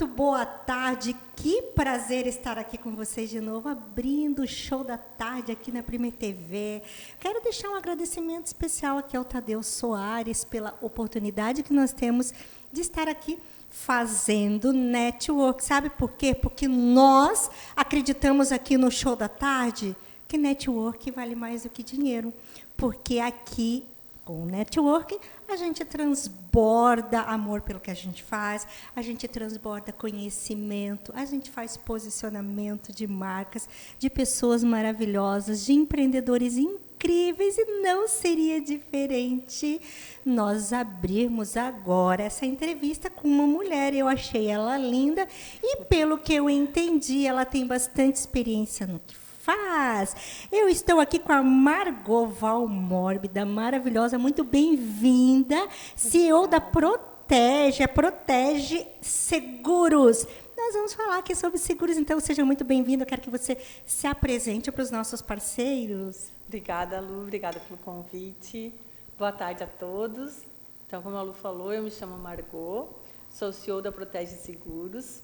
Muito boa tarde, que prazer estar aqui com vocês de novo, abrindo o show da tarde aqui na Primeira TV. Quero deixar um agradecimento especial aqui ao Tadeu Soares pela oportunidade que nós temos de estar aqui fazendo network. Sabe por quê? Porque nós acreditamos aqui no show da tarde que network vale mais do que dinheiro. Porque aqui, com o network, a gente transborda amor pelo que a gente faz, a gente transborda conhecimento, a gente faz posicionamento de marcas, de pessoas maravilhosas, de empreendedores incríveis, e não seria diferente nós abrirmos agora essa entrevista com uma mulher. Eu achei ela linda e, pelo que eu entendi, ela tem bastante experiência no que faz. Eu estou aqui com a Margot Valmórbida, maravilhosa, muito bem-vinda, CEO da Protege, a Protege Seguros. Nós vamos falar aqui sobre seguros, então seja muito bem-vinda. Eu quero que você se apresente para os nossos parceiros. Obrigada, Lu, obrigada pelo convite. Boa tarde a todos. Então, como a Lu falou, eu me chamo Margot, sou CEO da Protege Seguros.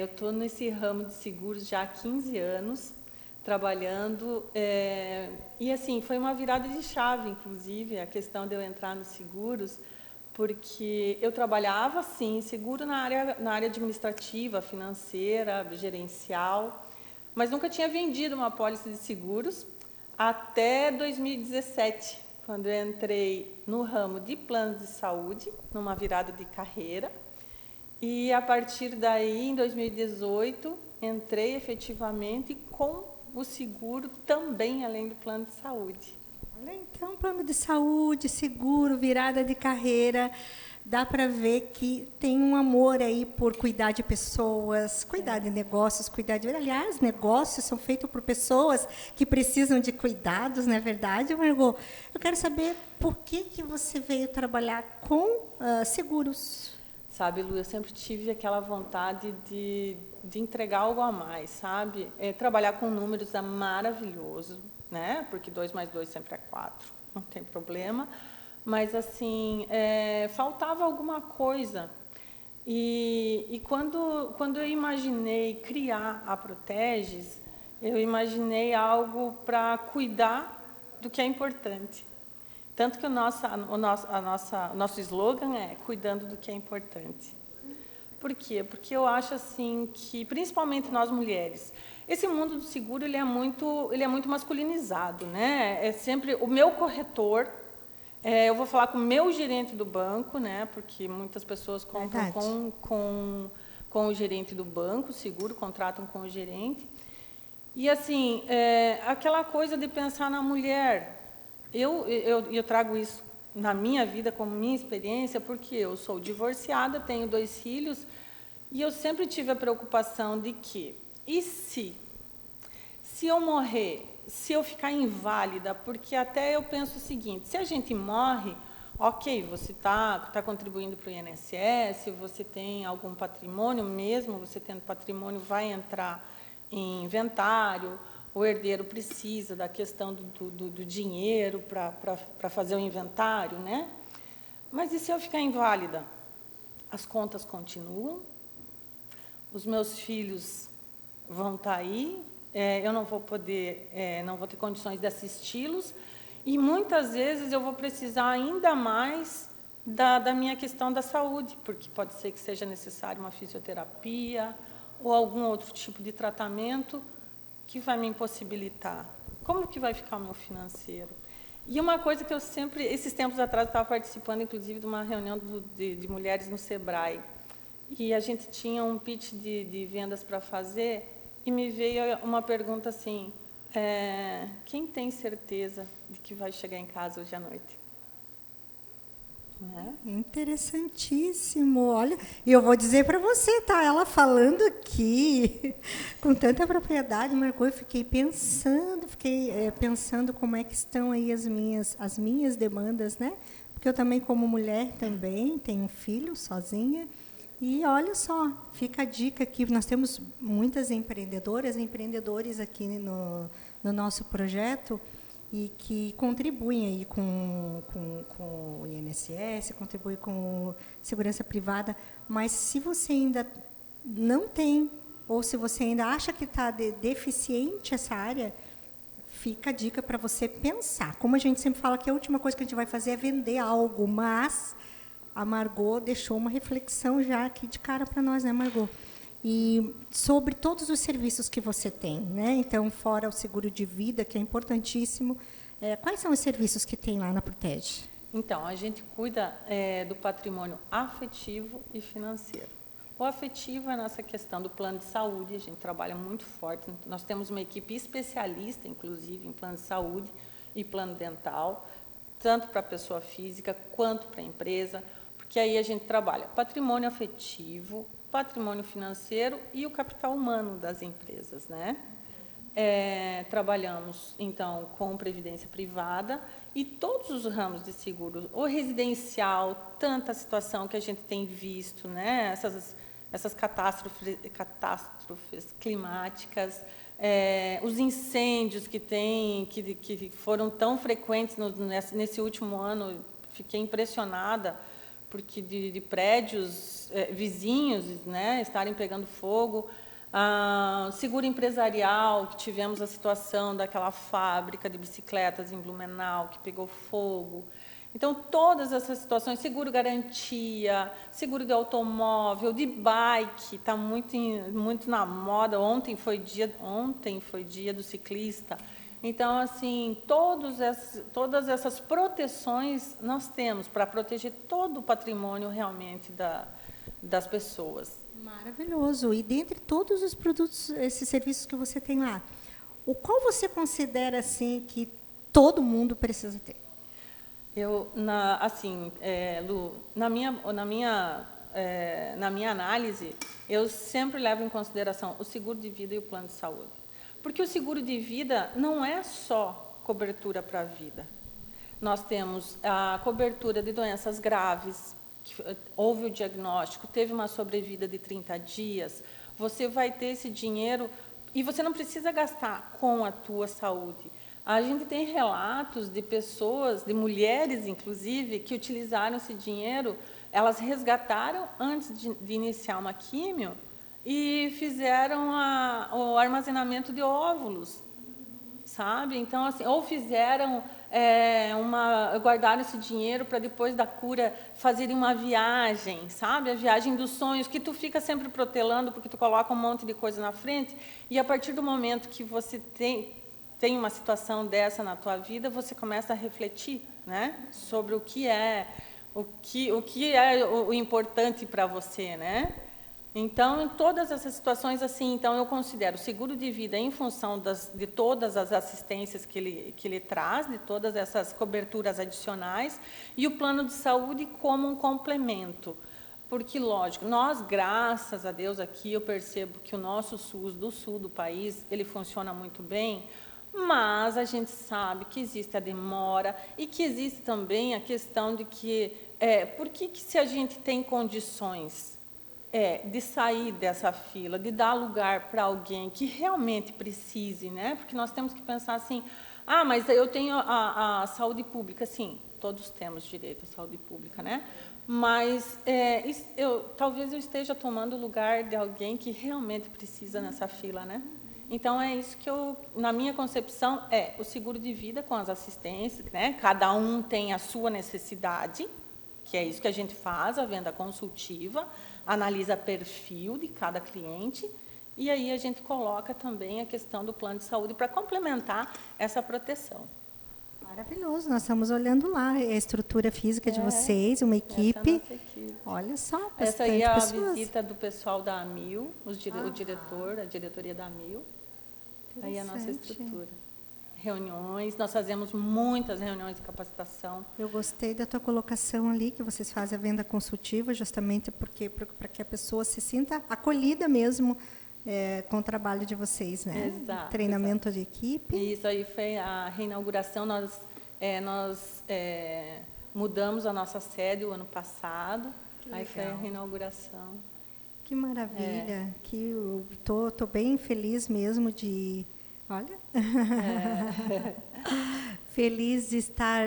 Eu estou nesse ramo de seguros já há 15 anos, trabalhando, e assim, foi uma virada de chave, inclusive, a questão de eu entrar nos seguros, porque eu trabalhava, sim, seguro na área administrativa, financeira, gerencial, mas nunca tinha vendido uma apólice de seguros até 2017, quando eu entrei no ramo de planos de saúde, numa virada de carreira, e a partir daí, em 2018, entrei efetivamente com o seguro também, além do plano de saúde. Então, plano de saúde, seguro, virada de carreira, dá para ver que tem um amor aí por cuidar de pessoas, cuidar de negócios, cuidar de... Aliás, negócios são feitos por pessoas que precisam de cuidados, não é verdade, Margot? Eu quero saber por que você veio trabalhar com seguros. Sabe, Lu, eu sempre tive aquela vontade de entregar algo a mais, sabe? Trabalhar com números é maravilhoso, né? Porque 2 mais 2 sempre é 4, não tem problema. Mas, assim, faltava alguma coisa. E quando eu imaginei criar a Proteges, eu imaginei algo para cuidar do que é importante. Tanto que o nosso slogan é cuidando do que é importante. Por quê? Porque eu acho assim que, principalmente nós mulheres, esse mundo do seguro ele é muito masculinizado, né? É sempre o meu corretor. Eu vou falar com o meu gerente do banco, né? Porque muitas pessoas compram com o gerente do banco, seguro, contratam com o gerente. E assim, aquela coisa de pensar na mulher. Eu trago isso na minha vida como minha experiência, porque eu sou divorciada, tenho 2 filhos, e eu sempre tive a preocupação de que, e se eu morrer, se eu ficar inválida, porque até eu penso o seguinte, se a gente morre, ok, você está contribuindo para o INSS, você tem algum patrimônio, mesmo você tendo patrimônio, vai entrar em inventário, o herdeiro precisa da questão do dinheiro para fazer o inventário, né? Mas e se eu ficar inválida? As contas continuam, os meus filhos vão estar aí, eu não vou poder, não vou ter condições de assisti-los, e muitas vezes eu vou precisar ainda mais da minha questão da saúde, porque pode ser que seja necessário uma fisioterapia ou algum outro tipo de tratamento que vai me impossibilitar. Como que vai ficar o meu financeiro? E uma coisa que eu sempre, esses tempos atrás, estava participando, inclusive, de uma reunião de mulheres no Sebrae, e a gente tinha um pitch de vendas para fazer, e me veio uma pergunta assim, quem tem certeza de que vai chegar em casa hoje à noite? Interessantíssimo. Olha, e eu vou dizer para você, tá? Ela falando aqui com tanta propriedade, Margot, eu fiquei pensando como é que estão aí as minhas demandas, né? Porque eu também, como mulher, também tenho um filho sozinha. E olha só, fica a dica aqui, nós temos muitas empreendedoras e empreendedores aqui no nosso projeto, e que contribuem aí com o INSS, contribuem com segurança privada, mas se você ainda não tem, ou se você ainda acha que está deficiente essa área, fica a dica para você pensar. Como a gente sempre fala que a última coisa que a gente vai fazer é vender algo, mas a Margot deixou uma reflexão já aqui de cara para nós, né, Margot? E sobre todos os serviços que você tem, né? Então, fora o seguro de vida, que é importantíssimo, quais são os serviços que tem lá na Protege? Então, a gente cuida do patrimônio afetivo e financeiro. O afetivo é nessa questão do plano de saúde, a gente trabalha muito forte. Nós temos uma equipe especialista, inclusive, em plano de saúde e plano dental, tanto para a pessoa física quanto para a empresa, porque aí a gente trabalha patrimônio afetivo, patrimônio financeiro e o capital humano das empresas, né? Trabalhamos, então, com previdência privada e todos os ramos de seguro, o residencial, tanta situação que a gente tem visto, né? Essas catástrofes climáticas, os incêndios que foram tão frequentes nesse último ano, fiquei impressionada, porque de prédios vizinhos, né, estarem pegando fogo. Seguro empresarial, que tivemos a situação daquela fábrica de bicicletas em Blumenau, que pegou fogo. Então, todas essas situações, seguro garantia, seguro de automóvel, de bike, está muito na moda. Ontem foi dia do ciclista. Então, assim, todas essas proteções nós temos para proteger todo o patrimônio realmente das pessoas. Maravilhoso. E dentre todos os produtos, esses serviços que você tem lá, o qual você considera assim que todo mundo precisa ter? Lu, na minha análise, eu sempre levo em consideração o seguro de vida e o plano de saúde. Porque o seguro de vida não é só cobertura para a vida. Nós temos a cobertura de doenças graves, que houve o diagnóstico, teve uma sobrevida de 30 dias, você vai ter esse dinheiro e você não precisa gastar com a tua saúde. A gente tem relatos de pessoas, de mulheres, inclusive, que utilizaram esse dinheiro, elas resgataram antes de iniciar uma químio e fizeram o armazenamento de óvulos, sabe? Então, assim, ou fizeram guardaram esse dinheiro para depois da cura fazerem uma viagem, sabe? A viagem dos sonhos, que tu fica sempre protelando, porque tu coloca um monte de coisa na frente, e a partir do momento que você tem uma situação dessa na tua vida, você começa a refletir, né, sobre o que é o importante para você, né? Então, em todas essas situações, assim, então eu considero o seguro de vida em função de todas as assistências que ele traz, de todas essas coberturas adicionais, e o plano de saúde como um complemento. Porque, lógico, nós, graças a Deus, aqui eu percebo que o nosso SUS do sul do país, ele funciona muito bem, mas a gente sabe que existe a demora e que existe também a questão de que, por que se a gente tem condições de sair dessa fila, de dar lugar para alguém que realmente precise, né? Porque nós temos que pensar assim, mas eu tenho a saúde pública, sim, todos temos direito à saúde pública, né? Mas talvez eu esteja tomando o lugar de alguém que realmente precisa nessa fila, né? Então, é isso que na minha concepção, o seguro de vida com as assistências, né? Cada um tem a sua necessidade, que é isso que a gente faz, a venda consultiva, analisa perfil de cada cliente, e aí a gente coloca também a questão do plano de saúde para complementar essa proteção. Maravilhoso, nós estamos olhando lá a estrutura física de vocês, uma equipe. Essa é a nossa equipe. Olha só, essa aí é a pessoas. Visita do pessoal da AMIL, a diretoria da AMIL. Aí é a nossa estrutura. Reuniões, nós fazemos muitas reuniões de capacitação. Eu gostei da tua colocação ali, que vocês fazem a venda consultiva, justamente para que a pessoa se sinta acolhida mesmo com o trabalho de vocês, né? Exato. Treinamento de equipe. Isso aí foi a reinauguração. Nós mudamos a nossa sede o ano passado. Aí foi a reinauguração. Que maravilha! Que eu tô bem feliz mesmo de... Olha, feliz de estar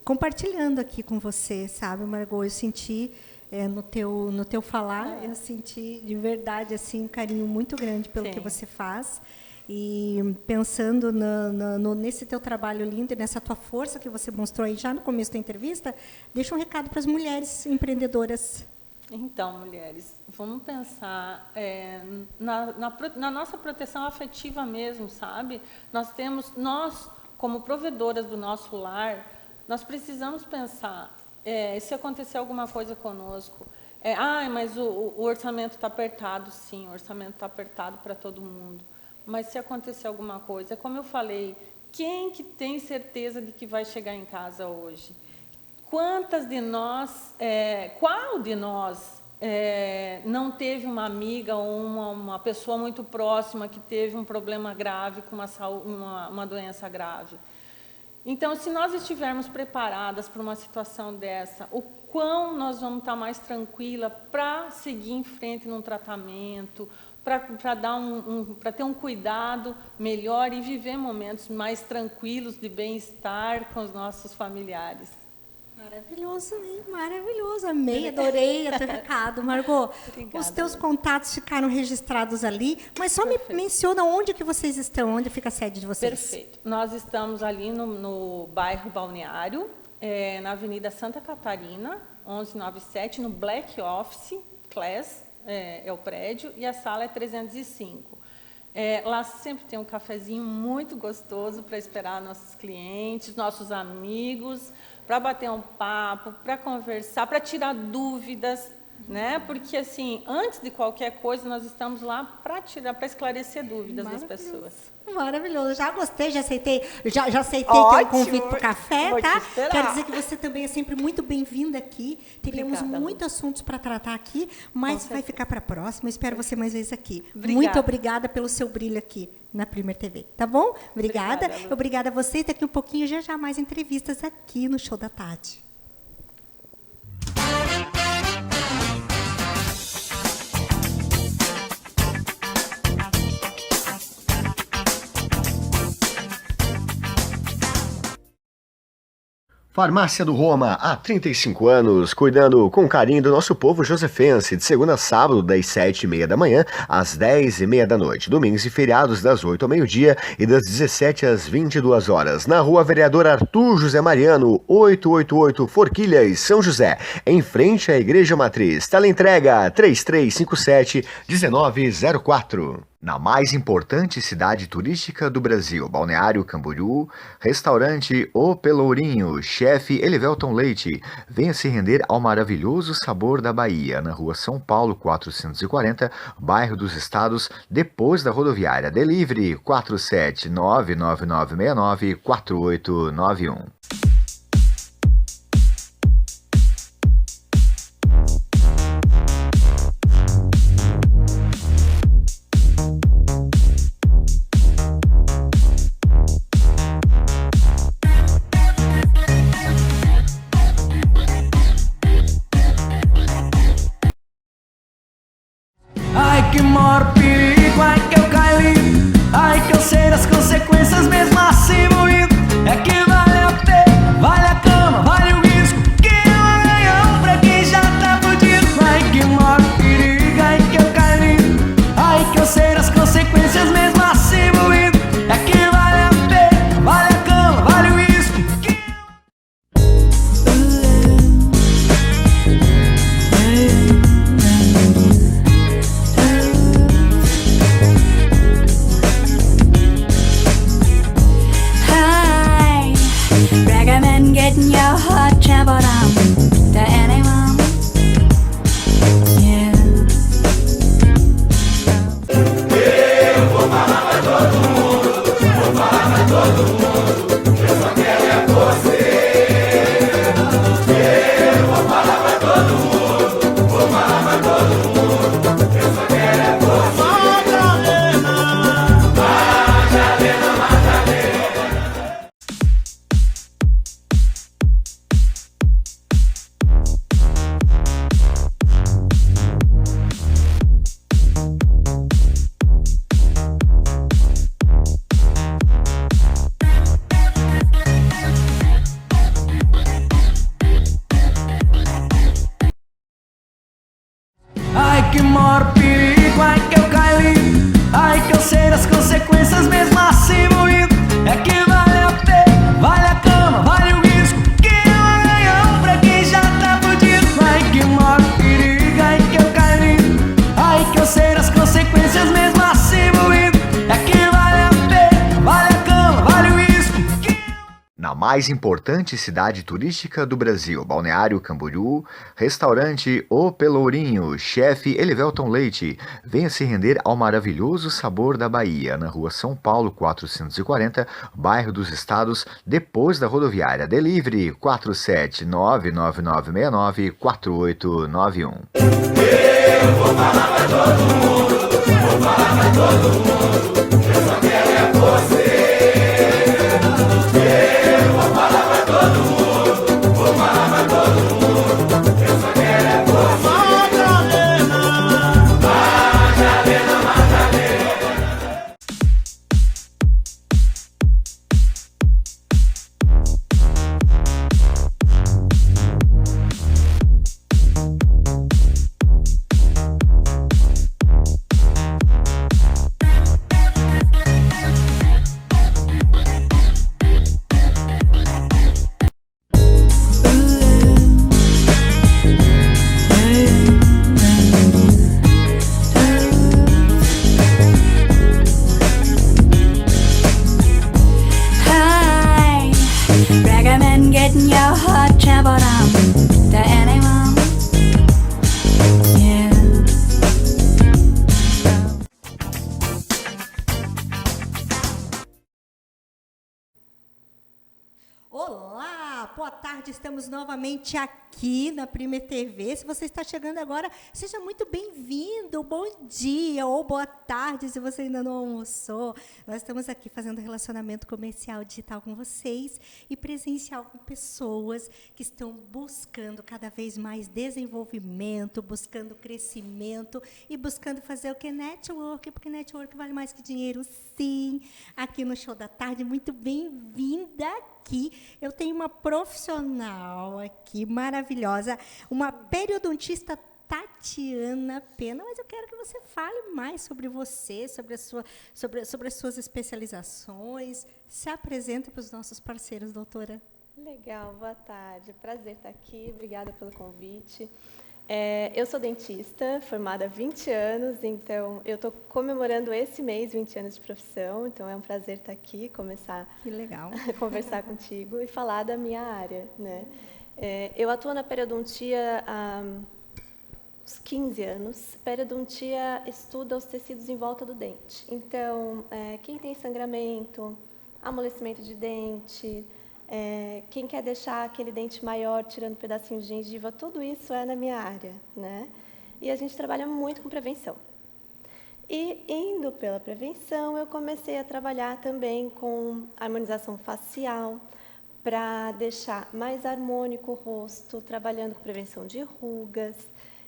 compartilhando aqui com você, sabe, Margot? Eu senti no teu falar, eu senti de verdade assim, um carinho muito grande pelo que você faz. E pensando nesse teu trabalho lindo e nessa tua força que você mostrou aí já no começo da entrevista, deixa um recado para as mulheres empreendedoras. Então, mulheres, vamos pensar na nossa proteção afetiva mesmo, sabe? Nós, como provedoras do nosso lar, nós precisamos pensar, se acontecer alguma coisa conosco, mas o orçamento está apertado, sim, o orçamento está apertado para todo mundo. Mas se acontecer alguma coisa, como eu falei, quem que tem certeza de que vai chegar em casa hoje? Quantas de nós, qual de nós não teve uma amiga ou uma pessoa muito próxima que teve um problema grave com uma doença grave? Então, se nós estivermos preparadas para uma situação dessa, o quão nós vamos estar mais tranquila para seguir em frente num tratamento, para ter um cuidado melhor e viver momentos mais tranquilos de bem-estar com os nossos familiares. Maravilhoso, hein? Maravilhoso. Amei, adorei o teu recado, Margot. Obrigada, os teus contatos ficaram registrados ali, mas só me menciona onde que vocês estão, onde fica a sede de vocês. Perfeito. Nós estamos ali no bairro Balneário, na Avenida Santa Catarina, 1197, no Black Office Class, é o prédio, e a sala é 305. Lá sempre tem um cafezinho muito gostoso para esperar nossos clientes, nossos amigos, para bater um papo, para conversar, para tirar dúvidas, né? Porque, assim, antes de qualquer coisa, nós estamos lá para esclarecer dúvidas das pessoas. Maravilhoso. Já gostei, já aceitei Ótimo. teu convite para o café, Vou tá? te esperar. Quero dizer que você também é sempre muito bem-vinda aqui. Teríamos muitos assuntos para tratar aqui, mas vai ficar para a próxima. Espero você mais vezes aqui. Obrigada. Muito obrigada pelo seu brilho aqui na Primer TV, tá bom? Obrigada. Obrigada a você. Daqui um pouquinho já mais entrevistas aqui no Show da Tarde. Farmácia do Roma, há 35 anos, cuidando com carinho do nosso povo josefense, de segunda a sábado, das 7h30 da manhã às 10h30 da noite, domingos e feriados das 8 ao meio-dia e das 17 às 22 horas, na Rua Vereador Arthur José Mariano, 888 Forquilhas, São José, em frente à Igreja Matriz. Teleentrega 3357-1904. Na mais importante cidade turística do Brasil, Balneário Camboriú, restaurante O Pelourinho, chefe Elivelton Leite. Venha se render ao maravilhoso sabor da Bahia, na rua São Paulo 440, bairro dos Estados, depois da rodoviária. Delivery 47999694891. Ai que maior perigo, ai que eu caí, ai que eu sei das consequências mesmo assim moído. É que vale a pena, vale a cama, vale o risco, que é um ganhão pra quem já tá fudido. Ai que maior perigo, ai que eu caí, ai que eu sei das consequências mesmo assim moído. É que vale a pena, vale a cama, vale o risco, que que o maior perigo é que eu caio lindo. Ai, que eu sei das consequências mesmo assim moído. É que vale a pena, vale a cama, vale o risco, que é um ganhão pra quem já tá fudido. Ai, que o maior perigo é que eu caio lindo. Ai, que eu sei das consequências mesmo assim moído. É que vale a pena, vale a cama, vale o risco, que Na mais importante cidade turística do Brasil, Balneário Camboriú, restaurante O Pelourinho, chefe Elivelton Leite, venha se render ao maravilhoso sabor da Bahia, na rua São Paulo 440, bairro dos Estados, depois da rodoviária. Delivery 47999694891. Hi, recommend getting your heart traveled on to anyone. Yeah. Olá, boa tarde, estamos novamente aqui na Prime TV. Se você está chegando agora, seja muito bem-vindo, bom dia ou boa tarde se você ainda não almoçou. Nós estamos aqui fazendo relacionamento comercial digital com vocês e presencial com pessoas que estão buscando cada vez mais desenvolvimento, buscando crescimento e buscando fazer o que? Network, porque network vale mais que dinheiro, sim. Aqui no Show da Tarde, muito bem-vinda aqui. Eu tenho uma profissional aqui maravilhosa, uma periodontista Tatiana Pena, mas eu quero que você fale mais sobre você, sobre as suas especializações. Se apresenta para os nossos parceiros, doutora. Legal, boa tarde. Prazer estar aqui. Obrigada pelo convite. Eu sou dentista, formada há 20 anos, então eu estou comemorando esse mês 20 anos de profissão, então é um prazer estar aqui, começar Que legal. a conversar contigo e falar da minha área, né? Eu atuo na periodontia há uns 15 anos. Periodontia estuda os tecidos em volta do dente. Então, quem tem sangramento, amolecimento de dente, quem quer deixar aquele dente maior, tirando pedacinhos de gengiva, tudo isso é na minha área, né? E a gente trabalha muito com prevenção. E, indo pela prevenção, eu comecei a trabalhar também com harmonização facial, para deixar mais harmônico o rosto, trabalhando com prevenção de rugas,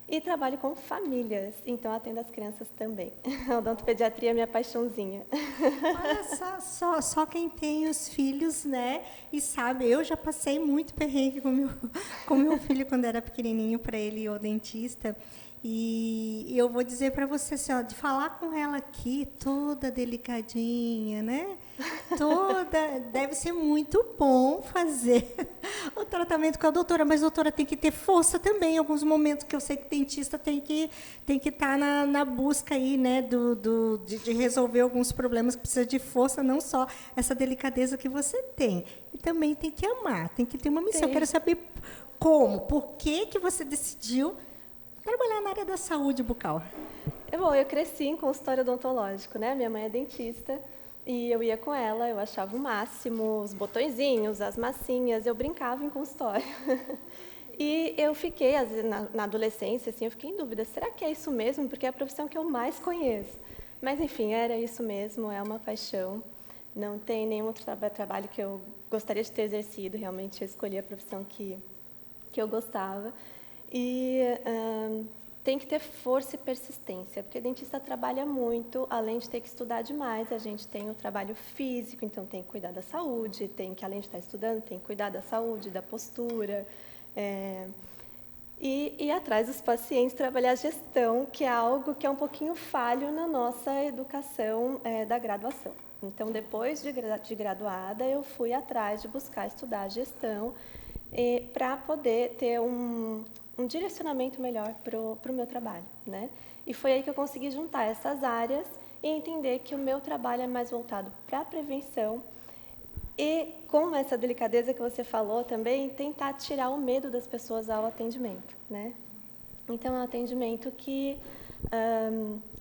e trabalho com famílias, então atendo as crianças também. A odontopediatria é minha paixãozinha. Olha só quem tem os filhos, né? E sabe, eu já passei muito perrengue com meu filho quando era pequenininho, para ele ir ao dentista. E eu vou dizer para você, assim, ó, de falar com ela aqui, toda delicadinha, né? Deve ser muito bom fazer o tratamento com a doutora, mas a doutora tem que ter força também, em alguns momentos que eu sei que o dentista tem que estar na busca aí, né, de resolver alguns problemas que precisa de força, não só essa delicadeza que você tem. E também tem que amar, tem que ter uma missão. Eu quero saber como, por que você decidiu trabalhar na área da saúde bucal. Bom, eu cresci em consultório odontológico, né? Minha mãe é dentista e eu ia com ela, eu achava o máximo, os botõezinhos, as massinhas, eu brincava em consultório. E eu fiquei, às vezes, na adolescência, assim, eu fiquei em dúvida, será que é isso mesmo? Porque é a profissão que eu mais conheço. Mas, enfim, era isso mesmo, é uma paixão. Não tem nenhum outro trabalho que eu gostaria de ter exercido, realmente eu escolhi a profissão que eu gostava. E tem que ter força e persistência, porque o dentista trabalha muito, além de ter que estudar demais, a gente tem o trabalho físico, então tem que cuidar da saúde, tem que, além de estar estudando, tem que cuidar da saúde, da postura. e ir atrás dos pacientes, trabalhar a gestão, que é algo que é um pouquinho falho na nossa educação da graduação. Então, depois de graduada, eu fui atrás de buscar estudar gestão para poder ter um direcionamento melhor para o meu trabalho, né? E foi aí que eu consegui juntar essas áreas e entender que o meu trabalho é mais voltado para a prevenção e, com essa delicadeza que você falou também, tentar tirar o medo das pessoas ao atendimento, né? Então, é um atendimento que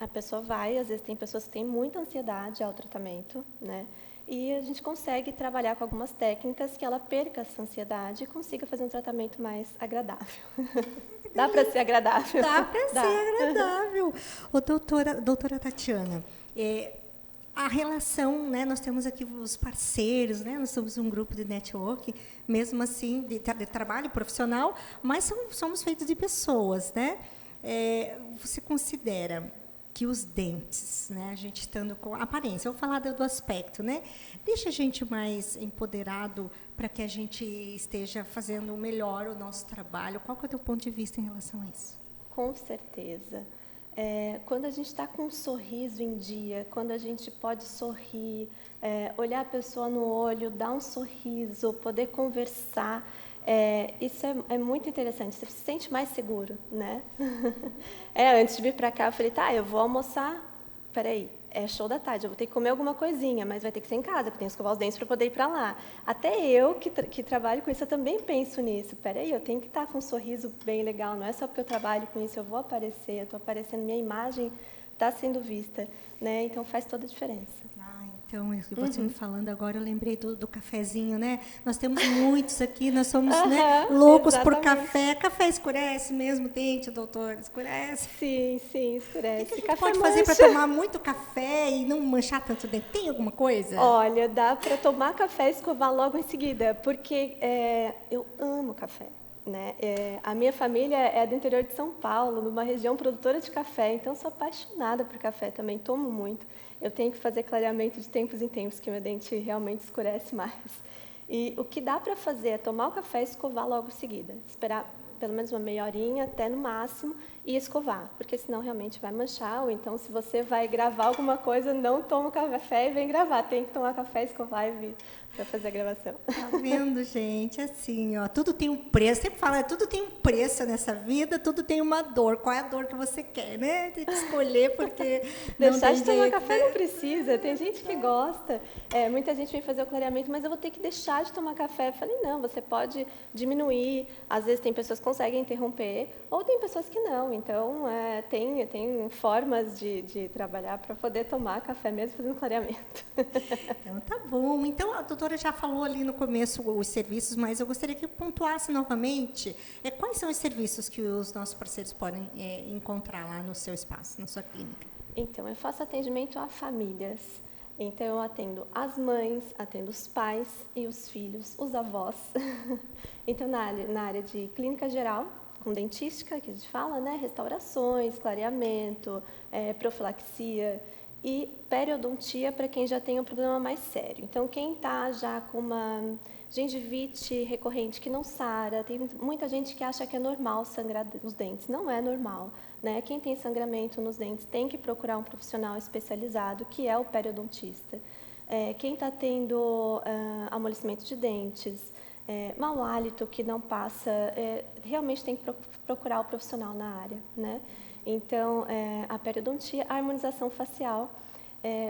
a pessoa vai, às vezes tem pessoas que têm muita ansiedade ao tratamento, né? E a gente consegue trabalhar com algumas técnicas que ela perca essa ansiedade e consiga fazer um tratamento mais agradável. Dá para ser agradável? Dá para ser agradável. Ô, doutora Tatiana, a relação, né, nós temos aqui os parceiros, né, nós somos um grupo de network, mesmo assim, de trabalho profissional, mas somos feitos de pessoas, né? Você considera que os dentes, né, a gente estando com a aparência, eu vou falar do aspecto, né, deixa a gente mais empoderado para que a gente esteja fazendo melhor o nosso trabalho? Qual que é o teu ponto de vista em relação a isso? Com certeza. Quando a gente está com um sorriso em dia, quando a gente pode sorrir, olhar a pessoa no olho, dar um sorriso, poder conversar, isso é muito interessante, você se sente mais seguro, né? Antes de vir para cá, eu falei, eu vou almoçar, peraí, é show da tarde, eu vou ter que comer alguma coisinha, mas vai ter que ser em casa, porque eu tenho que escovar os dentes para poder ir para lá. Até eu, que trabalho com isso, eu também penso nisso. Peraí, eu tenho que estar com um sorriso bem legal, não é só porque eu trabalho com isso, eu vou aparecer, eu estou aparecendo, minha imagem está sendo vista, né? Então, faz toda a diferença. Então, você me falando agora, eu lembrei do cafezinho, né? Nós temos muitos aqui, nós somos loucos por café. Café escurece mesmo o dente, doutor? Escurece? Sim, escurece. O que a gente pode fazer para tomar muito café e não manchar tanto o dente? Tem alguma coisa? Olha, dá para tomar café e escovar logo em seguida, porque eu amo café. Né? A minha família é do interior de São Paulo, numa região produtora de café, então sou apaixonada por café também, tomo muito. Eu tenho que fazer clareamento de tempos em tempos, que meu dente realmente escurece mais. E o que dá para fazer é tomar o café e escovar logo em seguida. Esperar pelo menos uma meia horinha, até no máximo, e escovar, porque senão realmente vai manchar, ou então se você vai gravar alguma coisa, não toma o café e vem gravar, tem que tomar café, escovar e vir para fazer a gravação. Tá vendo, gente? Assim, ó, tudo tem um preço, sempre fala, tudo tem um preço nessa vida, tudo tem uma dor. Qual é a dor que você quer, né? Tem que escolher, porque deixar de tomar café não precisa, tem gente que gosta. Muita gente vem fazer o clareamento, mas eu vou ter que deixar de tomar café. Eu falei, não, você pode diminuir, às vezes tem pessoas que conseguem interromper, ou tem pessoas que não. Então, tem formas de trabalhar para poder tomar café mesmo fazendo clareamento. Então, tá bom. Então, a doutora já falou ali no começo os serviços, mas eu gostaria que pontuasse novamente quais são os serviços que os nossos parceiros podem encontrar lá no seu espaço, na sua clínica. Então, eu faço atendimento a famílias. Então, eu atendo as mães, atendo os pais e os filhos, os avós. Então, na área de clínica geral, com dentística, que a gente fala, né? Restaurações, clareamento, profilaxia e periodontia para quem já tem um problema mais sério. Então, quem está já com uma gengivite recorrente que não sara, tem muita gente que acha que é normal sangrar os dentes. Não é normal, né? Quem tem sangramento nos dentes tem que procurar um profissional especializado, que é o periodontista. Quem está tendo amolecimento de dentes, mau hálito que não passa, realmente tem que procurar o profissional na área, né? Então, a periodontia, a harmonização facial,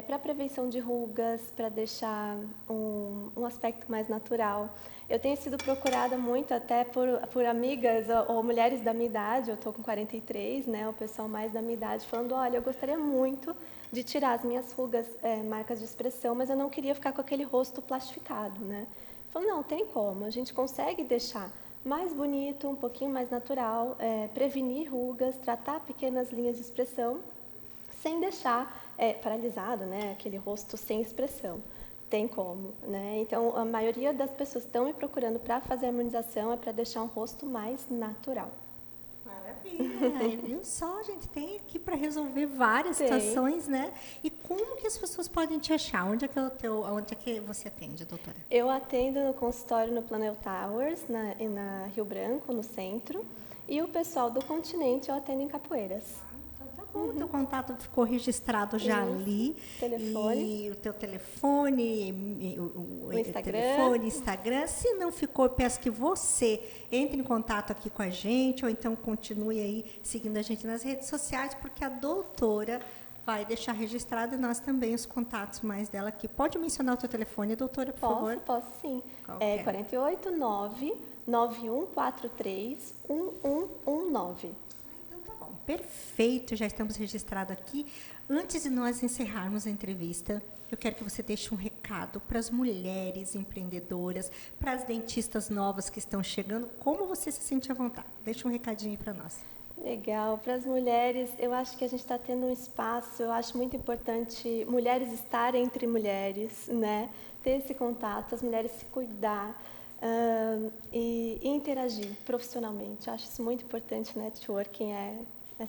para prevenção de rugas, para deixar um aspecto mais natural. Eu tenho sido procurada muito até por amigas ou mulheres da minha idade, eu estou com 43, né, o pessoal mais da minha idade, falando, olha, eu gostaria muito de tirar as minhas rugas, marcas de expressão, mas eu não queria ficar com aquele rosto plastificado, né? Falei, não, tem como, a gente consegue deixar mais bonito, um pouquinho mais natural, prevenir rugas, tratar pequenas linhas de expressão, sem deixar paralisado, né, aquele rosto sem expressão. Tem como, né? Então, a maioria das pessoas que estão me procurando para fazer a harmonização é para deixar um rosto mais natural. Maravilha! Viu só, gente? Tem aqui para resolver várias situações, né? E como que as pessoas podem te achar? Onde é que você atende, doutora? Eu atendo no consultório no Planel Towers, na Rio Branco, no centro. E o pessoal do continente eu atendo em Capoeiras. Tá bom, o teu contato ficou registrado já ali. Telefone. E o teu telefone, o Instagram. telefone, Instagram. Se não ficou, eu peço que você entre em contato aqui com a gente, ou então continue aí seguindo a gente nas redes sociais, porque a doutora vai deixar registrado e nós também os contatos mais dela aqui. Pode mencionar o teu telefone, doutora, por favor? Posso sim. Qual É que é? 489-9143-1119. Então tá bom, perfeito, já estamos registrados aqui. Antes de nós encerrarmos a entrevista, eu quero que você deixe um recado para as mulheres empreendedoras, para as dentistas novas que estão chegando. Como você se sente à vontade? Deixa um recadinho aí para nós. Legal. Para as mulheres, eu acho que a gente está tendo um espaço, eu acho muito importante mulheres estarem entre mulheres, né? Ter esse contato, as mulheres se cuidar e interagir profissionalmente. Eu acho isso muito importante, o networking é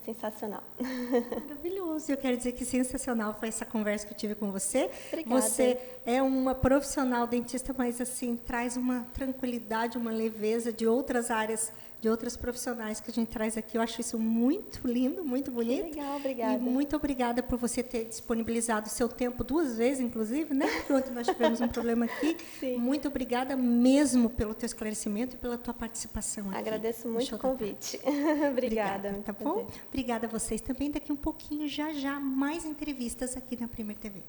sensacional. Maravilhoso. Eu quero dizer que sensacional foi essa conversa que eu tive com você. Obrigada. Você é uma profissional dentista, mas assim traz uma tranquilidade, uma leveza de outras áreas, de outras profissionais que a gente traz aqui. Eu acho isso muito lindo, muito bonito. Legal, obrigada. E muito obrigada por você ter disponibilizado o seu tempo 2 vezes, inclusive, né? Porque ontem nós tivemos um problema aqui. Sim. Muito obrigada mesmo pelo teu esclarecimento e pela tua participação aqui. Agradeço no muito Show o da Tarde. convite. Obrigada. Tá bom? Obrigada a vocês também. Daqui um pouquinho, já, mais entrevistas aqui na Premier TV.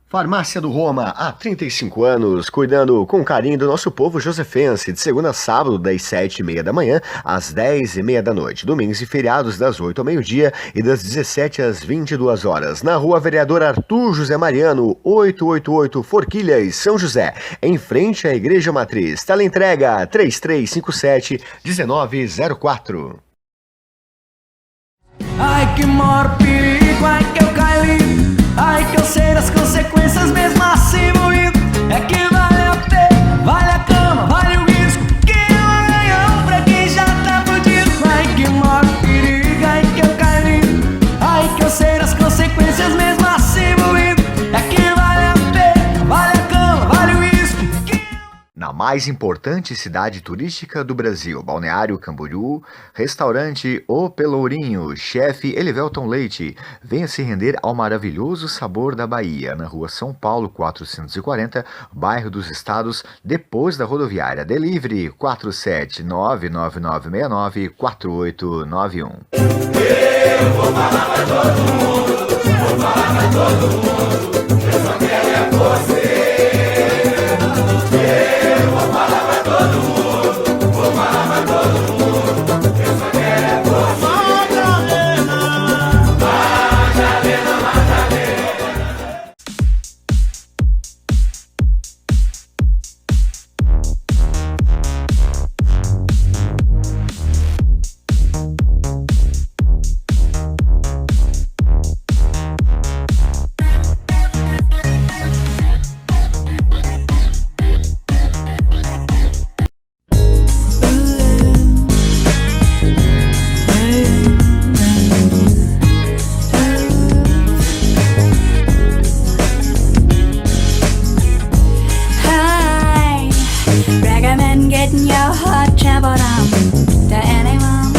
Farmácia do Roma, há 35 anos, cuidando com carinho do nosso povo josefense, de segunda a sábado, das 7h30 da manhã às 10h30 da noite, domingos e feriados das 8 ao meio-dia e das 17 às 22 horas, na Rua Vereador Arthur José Mariano, 888 Forquilhas, São José, em frente à Igreja Matriz. Teleentrega 3357-1904. Ai que maior perigo, ai que eu caí, ai que eu sei das consequências mesmo assim moído. É que vale a pena, vale a cama, vale o risco, que é um ganhão pra quem já tá fudido. Ai que maior perigo, ai que eu caí, ai que eu sei das consequências mesmo assim moído. É que vale a pena, vale a cama, vale o risco, que... Na mais importante cidade turística do Brasil, Balneário Camboriú, restaurante O Pelourinho, chefe Elivelton Leite. Venha se render ao maravilhoso sabor da Bahia, na rua São Paulo 440, bairro dos Estados, depois da rodoviária. Delivery 47999694891. Eu vou falar pra todo mundo, vou falar pra todo mundo, eu só quero é você. Eu vou falar pra todo mundo, vou falar pra todo mundo, eu só quero é você. Madalena, Madalena. Hi, recommend getting your heart traveled on to anyone.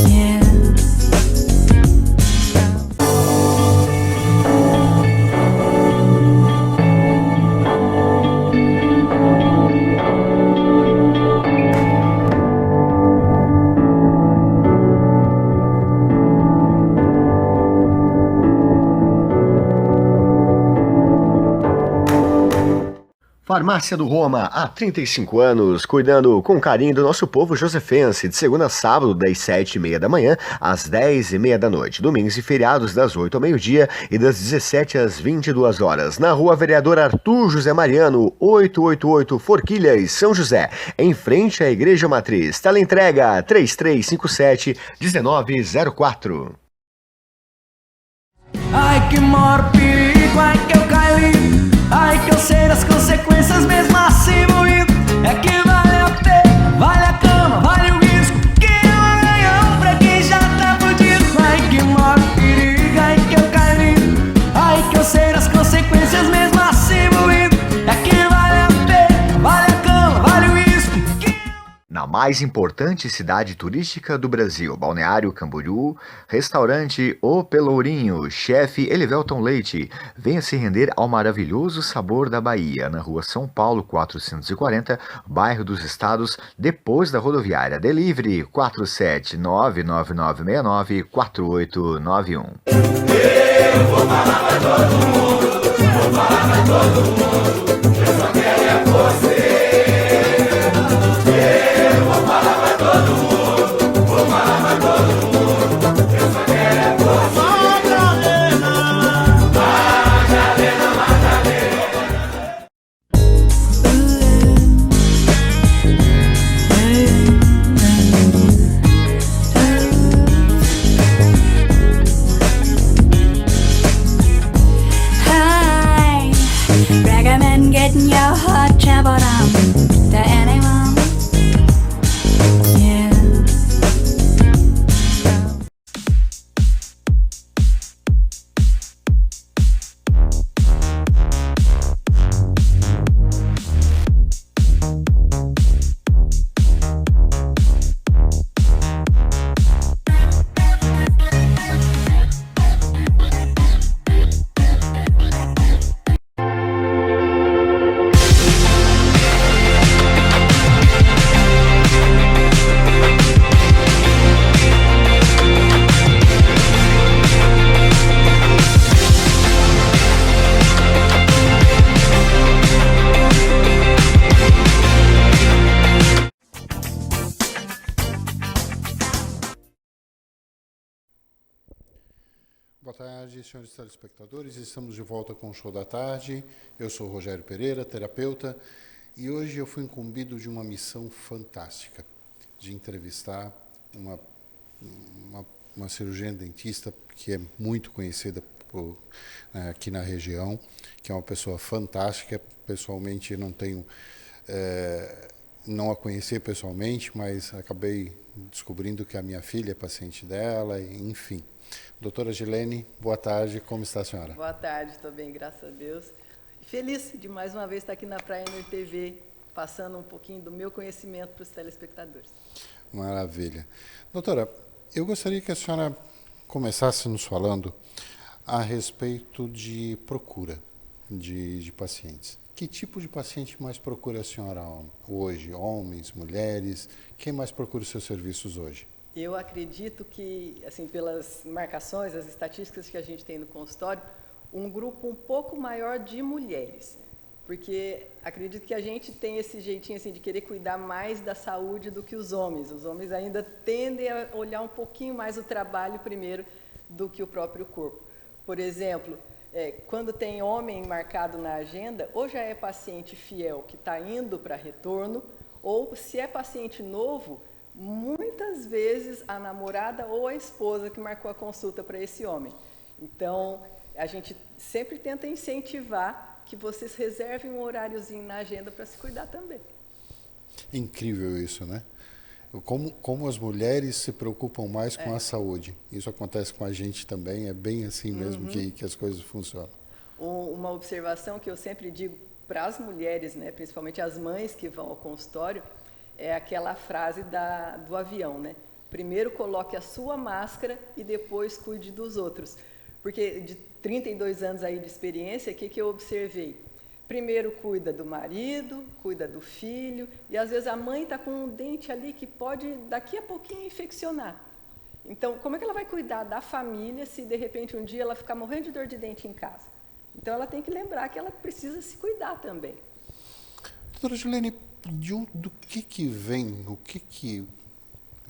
Yeah. Farmácia do Roma, há 35 anos, cuidando com carinho do nosso povo josefense, de segunda a sábado, das 7h30 da manhã às 10h30 da noite, domingos e feriados das 8 ao meio-dia e das 17 às 22 horas, na Rua Vereador Arthur José Mariano, 888 Forquilhas, São José, em frente à Igreja Matriz. Teleentrega 3357-1904. Ai que maior perigo, ai que eu caí, ai que eu sei das consequências mesmo assim moído. É que vale a pena, vale a cama, vale o risco, que é um ganhão pra quem já tá fudido. Ai que maior perigo, ai que eu caí, ai que eu sei das consequências mesmo assim moído. É que vale na mais importante cidade turística do Brasil, Balneário Camboriú, restaurante O Pelourinho, chefe Elivelton Leite. Venha se render ao maravilhoso sabor da Bahia, na rua São Paulo 440, bairro dos Estados, depois da rodoviária. Delivery 47999694891. Eu vou falar pra todo mundo, vou falar pra todo mundo, eu só quero é você. Eu vou falar pra todo mundo, vou falar pra todo mundo, eu só quero é você. Madalena, Madalena, Hi, recommend getting your heart traveled on to anyone. Yeah. Boa tarde, senhores telespectadores. Estamos de volta com o Show da Tarde. Eu sou o Rogério Pereira, terapeuta, e hoje eu fui incumbido de uma missão fantástica, de entrevistar uma cirurgiã dentista que é muito conhecida aqui na região, que é uma pessoa fantástica. Pessoalmente, não a conheci pessoalmente, mas acabei descobrindo que a minha filha é paciente dela, enfim. Doutora Gilene, boa tarde, como está a senhora? Boa tarde, estou bem, graças a Deus. Feliz de mais uma vez estar aqui na Prainer TV, passando um pouquinho do meu conhecimento para os telespectadores. Maravilha. Doutora, eu gostaria que a senhora começasse nos falando a respeito de procura de pacientes. Que tipo de paciente mais procura a senhora hoje? Homens, mulheres? Quem mais procura os seus serviços hoje? Eu acredito que, assim, pelas marcações, as estatísticas que a gente tem no consultório, um grupo um pouco maior de mulheres. Porque acredito que a gente tem esse jeitinho assim, de querer cuidar mais da saúde do que os homens. Os homens ainda tendem a olhar um pouquinho mais o trabalho primeiro do que o próprio corpo. Por exemplo, quando tem homem marcado na agenda, ou já é paciente fiel que está indo para retorno, ou se é paciente novo, muitas vezes a namorada ou a esposa que marcou a consulta para esse homem. Então, a gente sempre tenta incentivar que vocês reservem um horáriozinho na agenda para se cuidar também. Incrível isso, né? Como as mulheres se preocupam mais com a saúde. Isso acontece com a gente também, é bem assim mesmo que as coisas funcionam. Uma observação que eu sempre digo para as mulheres, né, principalmente as mães que vão ao consultório, é aquela frase do avião, né? Primeiro coloque a sua máscara e depois cuide dos outros. Porque de 32 anos aí de experiência, o que eu observei? Primeiro cuida do marido, cuida do filho, e às vezes a mãe está com um dente ali que pode daqui a pouquinho infeccionar. Então, como é que ela vai cuidar da família se de repente um dia ela ficar morrendo de dor de dente em casa? Então ela tem que lembrar que ela precisa se cuidar também. Doutora Gilene, do que vem,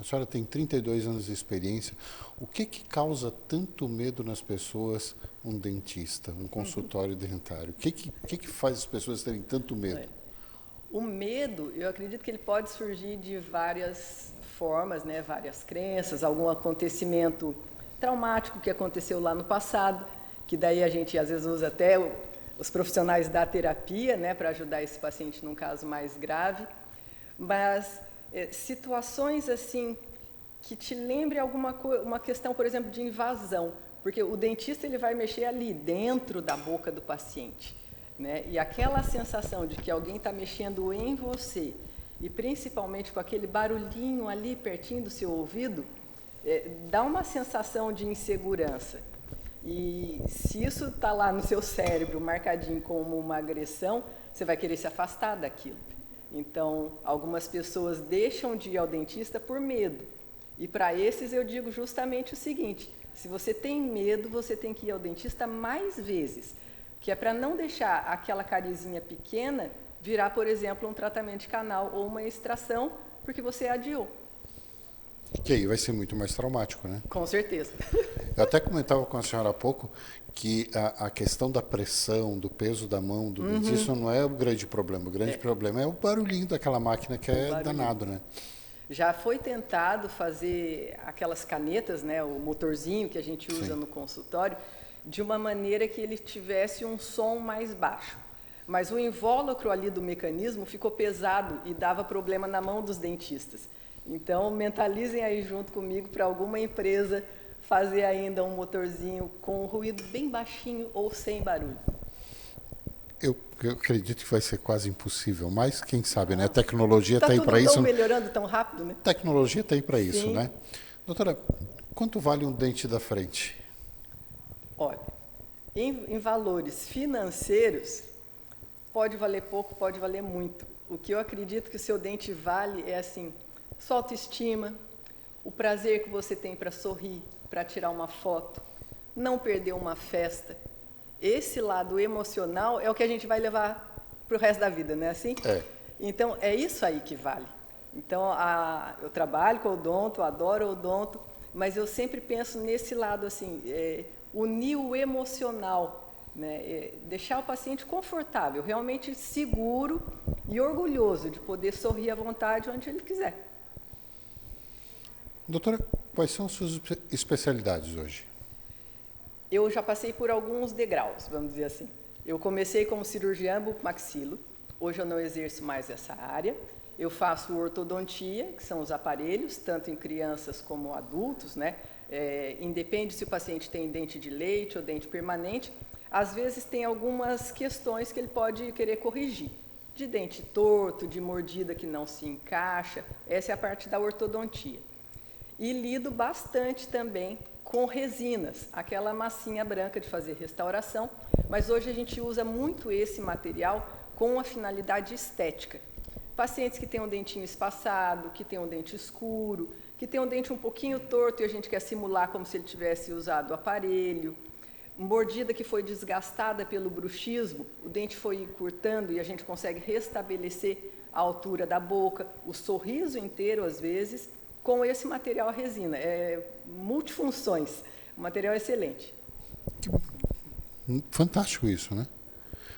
a senhora tem 32 anos de experiência, o que causa tanto medo nas pessoas, um dentista, um consultório dentário? O que faz as pessoas terem tanto medo? O medo, eu acredito que ele pode surgir de várias formas, né? Várias crenças, algum acontecimento traumático que aconteceu lá no passado, que daí a gente às vezes usa até os profissionais da terapia, né, para ajudar esse paciente num caso mais grave, mas situações assim que te lembre uma questão, por exemplo, de invasão, porque o dentista ele vai mexer ali dentro da boca do paciente, né, e aquela sensação de que alguém está mexendo em você e principalmente com aquele barulhinho ali pertinho do seu ouvido, dá uma sensação de insegurança. E se isso está lá no seu cérebro marcadinho como uma agressão, você vai querer se afastar daquilo. Então, algumas pessoas deixam de ir ao dentista por medo. E para esses eu digo justamente o seguinte: se você tem medo, você tem que ir ao dentista mais vezes, que é para não deixar aquela carizinha pequena virar, por exemplo, um tratamento de canal ou uma extração, porque você adiou. Que aí vai ser muito mais traumático, né? Com certeza. Eu até comentava com a senhora há pouco que a questão da pressão, do peso da mão, do dentista, isso não é o grande problema. O grande problema é o barulhinho daquela máquina que é danado, né? Já foi tentado fazer aquelas canetas, né, o motorzinho que a gente usa no consultório, de uma maneira que ele tivesse um som mais baixo. Mas o invólucro ali do mecanismo ficou pesado e dava problema na mão dos dentistas. Então, mentalizem aí junto comigo para alguma empresa fazer ainda um motorzinho com um ruído bem baixinho ou sem barulho. Eu acredito que vai ser quase impossível, mas quem sabe, né? A tecnologia está aí para isso. Está melhorando tão rápido, né? A tecnologia está aí para isso, Sim. né? Doutora, quanto vale um dente da frente? Olha, em valores financeiros, pode valer pouco, pode valer muito. O que eu acredito que o seu dente vale é assim, sua autoestima, o prazer que você tem para sorrir, para tirar uma foto, não perder uma festa. Esse lado emocional é o que a gente vai levar para o resto da vida, não é assim? É. Então, é isso aí que vale. Então, eu trabalho com odonto, adoro odonto, mas eu sempre penso nesse lado, assim, unir o emocional, né? Deixar o paciente confortável, realmente seguro e orgulhoso de poder sorrir à vontade onde ele quiser. Doutora, quais são as suas especialidades hoje? Eu já passei por alguns degraus, vamos dizer assim. Eu comecei como cirurgiã bucomaxilo, hoje eu não exerço mais essa área. Eu faço ortodontia, que são os aparelhos, tanto em crianças como adultos, né? Independe se o paciente tem dente de leite ou dente permanente. Às vezes tem algumas questões que ele pode querer corrigir. De dente torto, de mordida que não se encaixa, essa é a parte da ortodontia. E lido bastante também com resinas, aquela massinha branca de fazer restauração, mas hoje a gente usa muito esse material com uma finalidade estética. Pacientes que têm um dentinho espaçado, que têm um dente escuro, que têm um dente um pouquinho torto e a gente quer simular como se ele tivesse usado o aparelho, mordida que foi desgastada pelo bruxismo, o dente foi encurtando e a gente consegue restabelecer a altura da boca, o sorriso inteiro às vezes, com esse material resina. Multifunções, um material excelente. Fantástico isso, né?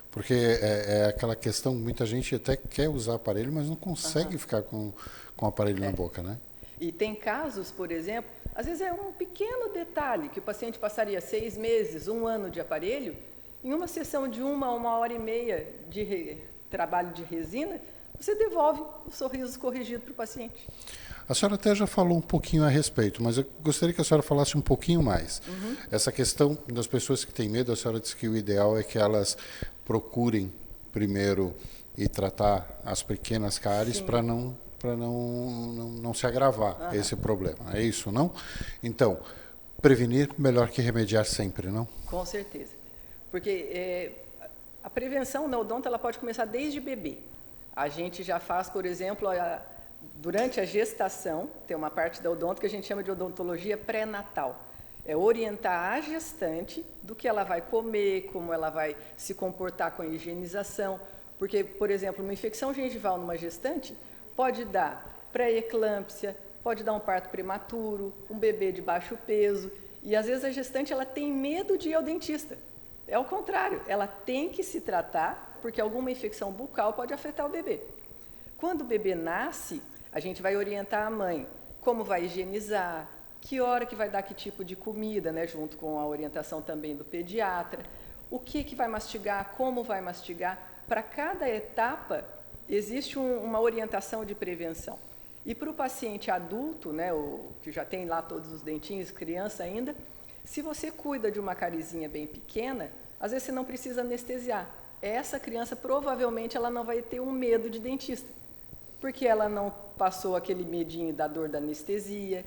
Porque é aquela questão, muita gente até quer usar aparelho, mas não consegue ficar com o aparelho na boca, né? E tem casos, por exemplo, às vezes é um pequeno detalhe, que o paciente passaria 6 meses, 1 ano de aparelho, em uma sessão de 1 a 1h30 de trabalho de resina, você devolve o sorriso corrigido para o paciente. A senhora até já falou um pouquinho a respeito, mas eu gostaria que a senhora falasse um pouquinho mais. Essa questão das pessoas que têm medo, a senhora disse que o ideal é que elas procurem primeiro e tratar as pequenas cáries para não se agravar esse problema. É isso, não? Então, prevenir melhor que remediar sempre, não? Com certeza. Porque a prevenção na odonto ela pode começar desde bebê. A gente já faz, por exemplo, durante a gestação, tem uma parte da odonto que a gente chama de odontologia pré-natal. É orientar a gestante do que ela vai comer, como ela vai se comportar com a higienização. Porque, por exemplo, uma infecção gengival numa gestante pode dar pré-eclâmpsia, pode dar um parto prematuro, um bebê de baixo peso. E, às vezes, a gestante ela tem medo de ir ao dentista. É o contrário, ela tem que se tratar, porque alguma infecção bucal pode afetar o bebê. Quando o bebê nasce, a gente vai orientar a mãe como vai higienizar, que hora que vai dar que tipo de comida, né, junto com a orientação também do pediatra, o que vai mastigar, como vai mastigar. Para cada etapa, existe uma orientação de prevenção. E para o paciente adulto, né, que já tem lá todos os dentinhos, criança ainda, se você cuida de uma carizinha bem pequena, às vezes você não precisa anestesiar. Essa criança, provavelmente, ela não vai ter um medo de dentista. porque ela não passou aquele medinho da dor da anestesia.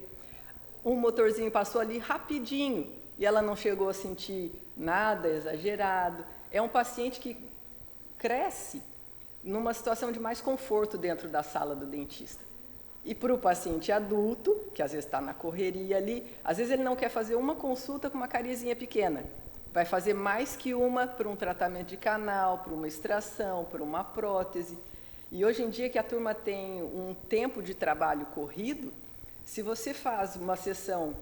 O motorzinho passou ali rapidinho e ela não chegou a sentir nada exagerado. É um paciente que cresce numa situação de mais conforto dentro da sala do dentista. E para o paciente adulto, que às vezes está na correria ali, às vezes ele não quer fazer uma consulta com uma cariazinha pequena. Vai fazer mais que uma para um tratamento de canal, para uma extração, para uma prótese. E hoje em dia que a turma tem um tempo de trabalho corrido, se você faz uma sessão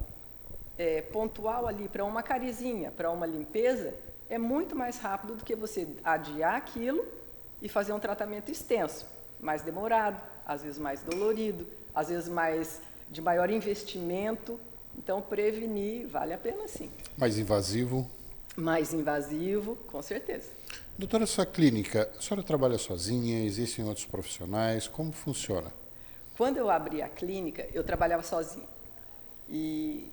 pontual ali para uma carizinha, para uma limpeza, é muito mais rápido do que você adiar aquilo e fazer um tratamento extenso, mais demorado, às vezes mais dolorido, às vezes de maior investimento. Então, prevenir vale a pena sim. Mais invasivo? Mais invasivo, com certeza. Doutora, sua clínica, a senhora trabalha sozinha? Existem outros profissionais? Como funciona? Quando eu abri a clínica, eu trabalhava sozinha. E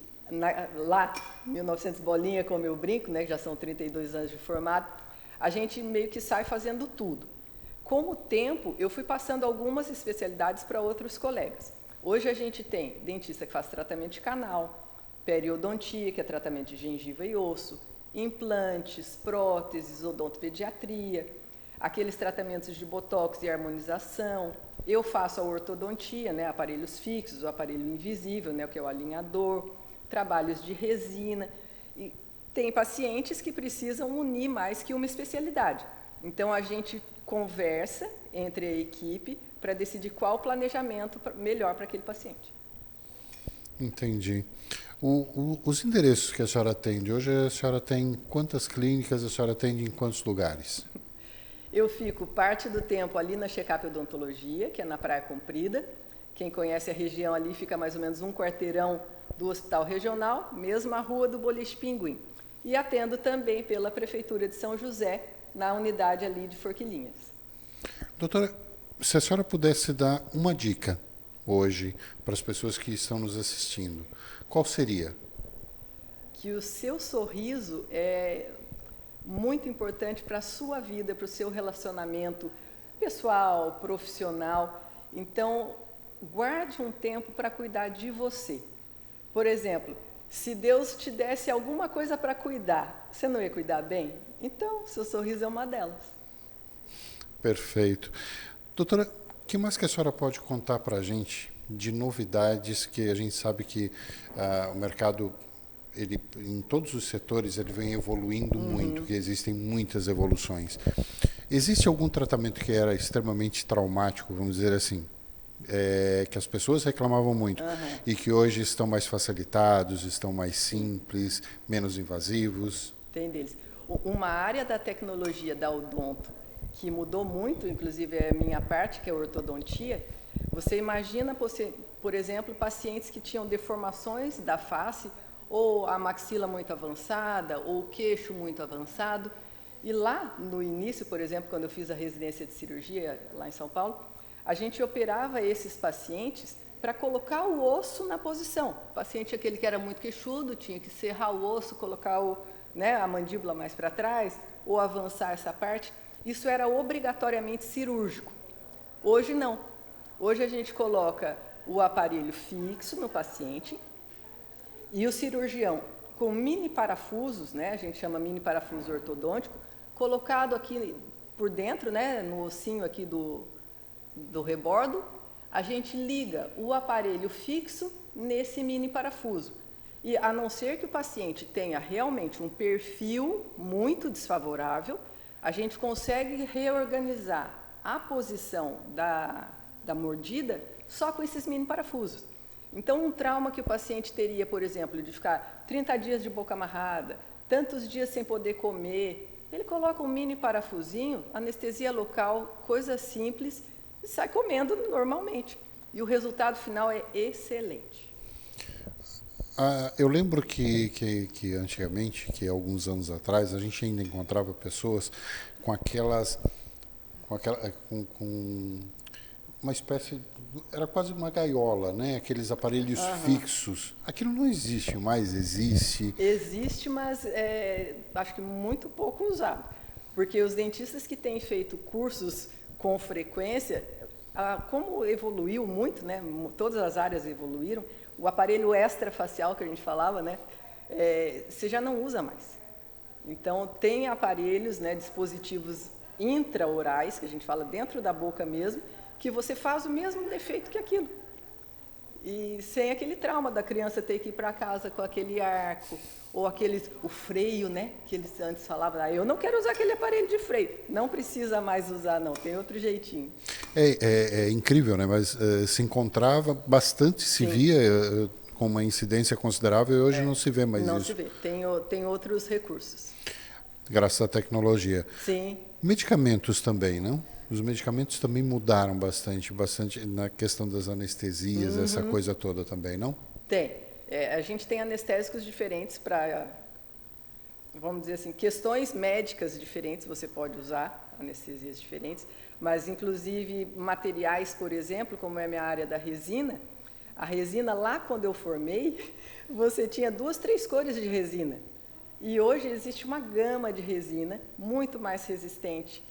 lá, 1900 bolinha, como eu brinco, né, já são 32 anos de formado, a gente meio que sai fazendo tudo. Com o tempo, eu fui passando algumas especialidades para outros colegas. Hoje a gente tem dentista que faz tratamento de canal, periodontia, que é tratamento de gengiva e osso, implantes, próteses, odontopediatria, aqueles tratamentos de botox e harmonização. Eu faço a ortodontia, né, aparelhos fixos, o aparelho invisível, né, que é o alinhador, trabalhos de resina. E tem pacientes que precisam unir mais que uma especialidade. Então, a gente conversa entre a equipe para decidir qual o planejamento melhor para aquele paciente. Entendi. Os endereços que a senhora atende, hoje a senhora tem quantas clínicas, a senhora atende em quantos lugares? Eu fico parte do tempo ali na Check-up Odontologia, que é na Praia Comprida. Quem conhece a região ali fica mais ou menos um quarteirão do Hospital Regional, mesma rua do Boliche Pinguim. E atendo também pela Prefeitura de São José, na unidade ali de Forquilinhas. Doutora, se a senhora pudesse dar uma dica hoje para as pessoas que estão nos assistindo, qual seria? Que o seu sorriso é muito importante para a sua vida, para o seu relacionamento pessoal, profissional. Então, guarde um tempo para cuidar de você. Por exemplo, se Deus te desse alguma coisa para cuidar, você não ia cuidar bem? Então, seu sorriso é uma delas. Perfeito. Doutora, o que mais que a senhora pode contar para a gente de novidades que a gente sabe que o mercado, ele, em todos os setores, ele vem evoluindo muito, que existem muitas evoluções. Existe algum tratamento que era extremamente traumático, vamos dizer assim, que as pessoas reclamavam muito e que hoje estão mais facilitados, estão mais simples, menos invasivos? Tem deles. Uma área da tecnologia da odonto que mudou muito, inclusive é a minha parte, que é a ortodontia. Você imagina, por exemplo, pacientes que tinham deformações da face, ou a maxila muito avançada, ou o queixo muito avançado. E lá no início, por exemplo, quando eu fiz a residência de cirurgia lá em São Paulo, a gente operava esses pacientes para colocar o osso na posição. O paciente, aquele que era muito queixudo, tinha que serrar o osso, colocar a mandíbula mais para trás, ou avançar essa parte. Isso era obrigatoriamente cirúrgico. Hoje não. Hoje a gente coloca o aparelho fixo no paciente e o cirurgião com mini parafusos, né, a gente chama mini parafuso ortodôntico, colocado aqui por dentro, né, no ossinho aqui do rebordo, a gente liga o aparelho fixo nesse mini parafuso. E a não ser que o paciente tenha realmente um perfil muito desfavorável, a gente consegue reorganizar a posição da mordida só com esses mini parafusos. Então, um trauma que o paciente teria, por exemplo, de ficar 30 dias de boca amarrada, tantos dias sem poder comer, ele coloca um mini parafusinho, anestesia local, coisa simples, e sai comendo normalmente. E o resultado final é excelente. Eu lembro que antigamente, que alguns anos atrás, a gente ainda encontrava pessoas com uma espécie, era quase uma gaiola, né? Aqueles aparelhos fixos. Aquilo não existe mais, existe? Existe, mas acho que muito pouco usado. Porque os dentistas que têm feito cursos com frequência Como evoluiu muito, né, todas as áreas evoluíram, o aparelho extrafacial que a gente falava, né, você já não usa mais. Então, tem aparelhos, né, dispositivos intraorais, que a gente fala dentro da boca mesmo, que você faz o mesmo efeito que aquilo. E sem aquele trauma da criança ter que ir para casa com aquele arco, ou o freio, né, que eles antes falavam, eu não quero usar aquele aparelho de freio. Não precisa mais usar, não, tem outro jeitinho. É incrível, né? Mas se encontrava bastante, se via com uma incidência considerável, e hoje não se vê mais isso. Não se vê, tem outros recursos. Graças à tecnologia. Sim. Medicamentos também, não? Os medicamentos também mudaram bastante na questão das anestesias, essa coisa toda também, não? Tem. A gente tem anestésicos diferentes para, vamos dizer assim, questões médicas diferentes, você pode usar anestesias diferentes, mas inclusive materiais, por exemplo, como é a minha área da resina, a resina lá quando eu formei, você tinha 2, 3 cores de resina. E hoje existe uma gama de resina muito mais resistente,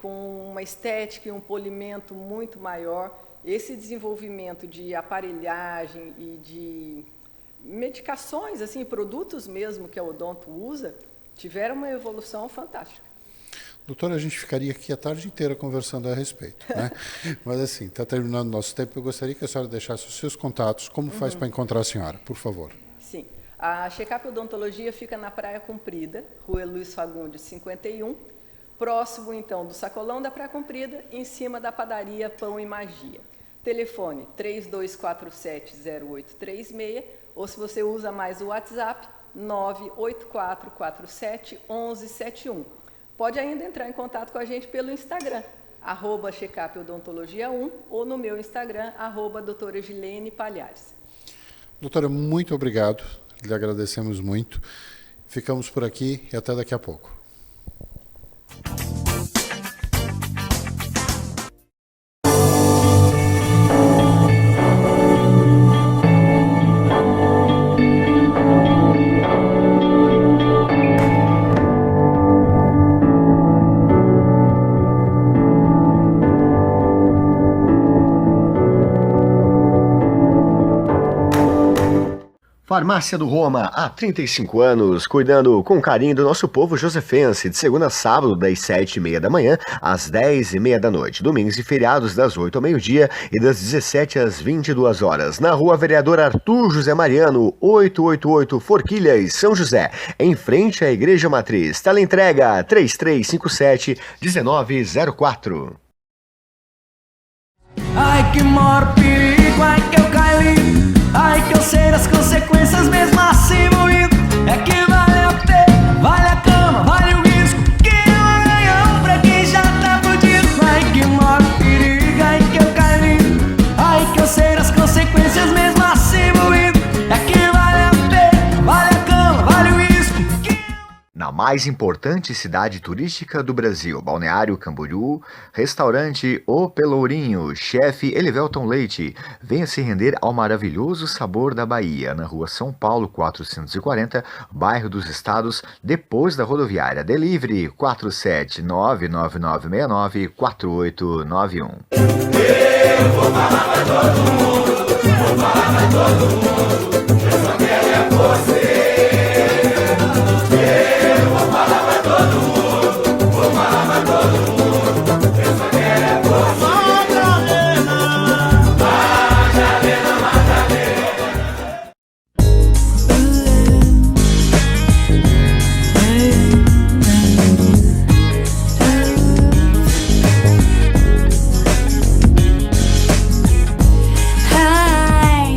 com uma estética e um polimento muito maior. Esse desenvolvimento de aparelhagem e de medicações, assim, produtos mesmo que a odonto usa, tiveram uma evolução fantástica. Doutora, a gente ficaria aqui a tarde inteira conversando a respeito, né? Mas assim, está terminando o nosso tempo, eu gostaria que a senhora deixasse os seus contatos. Como faz para encontrar a senhora, por favor? Sim. A Checkup Odontologia fica na Praia Comprida, Rua Luiz Fagundes, 51, próximo, então, do Sacolão da Praia Comprida, em cima da padaria Pão e Magia. Telefone 3247-0836, ou se você usa mais o WhatsApp, 984471171. Pode ainda entrar em contato com a gente pelo Instagram, @checupodontologia1, ou no meu Instagram, doutora Gilene Palhares. Doutora, muito obrigado. Lhe agradecemos muito. Ficamos por aqui e até daqui a pouco. Farmácia do Roma, há 35 anos, cuidando com carinho do nosso povo josefense, de segunda a sábado, das 7h30 da manhã às 10h30 da noite, domingos e feriados das 8 ao meio-dia e das 17 às 22 horas, na Rua Vereador Arthur José Mariano, 888 Forquilhas, São José, em frente à Igreja Matriz. Teleentrega 3357-1904. Ai que maior perigo, ai que eu caí. Ai que eu sei das consequências mesmo assim moído. É que vale a pena, vale a cama, vale o risco. Que é um ganhão pra quem já tá fudido. Ai que maior perigo, ai que eu caí. Ai que eu sei das consequências mesmo assim moído. É que vale a pena, vale a cama, vale o risco. Na mais importante cidade turística do Brasil, Balneário Camboriú, restaurante O Pelourinho, chefe Elivelton Leite, venha se render ao maravilhoso sabor da Bahia, na Rua São Paulo 440, bairro dos Estados, depois da rodoviária. Delivery 47999694891. Eu vou falar pra todo mundo, vou falar pra todo mundo, eu só quero é você. Eu vou falar pra todo mundo, vou falar pra todo mundo, eu só quero é você. Madalena, Madalena. Hi,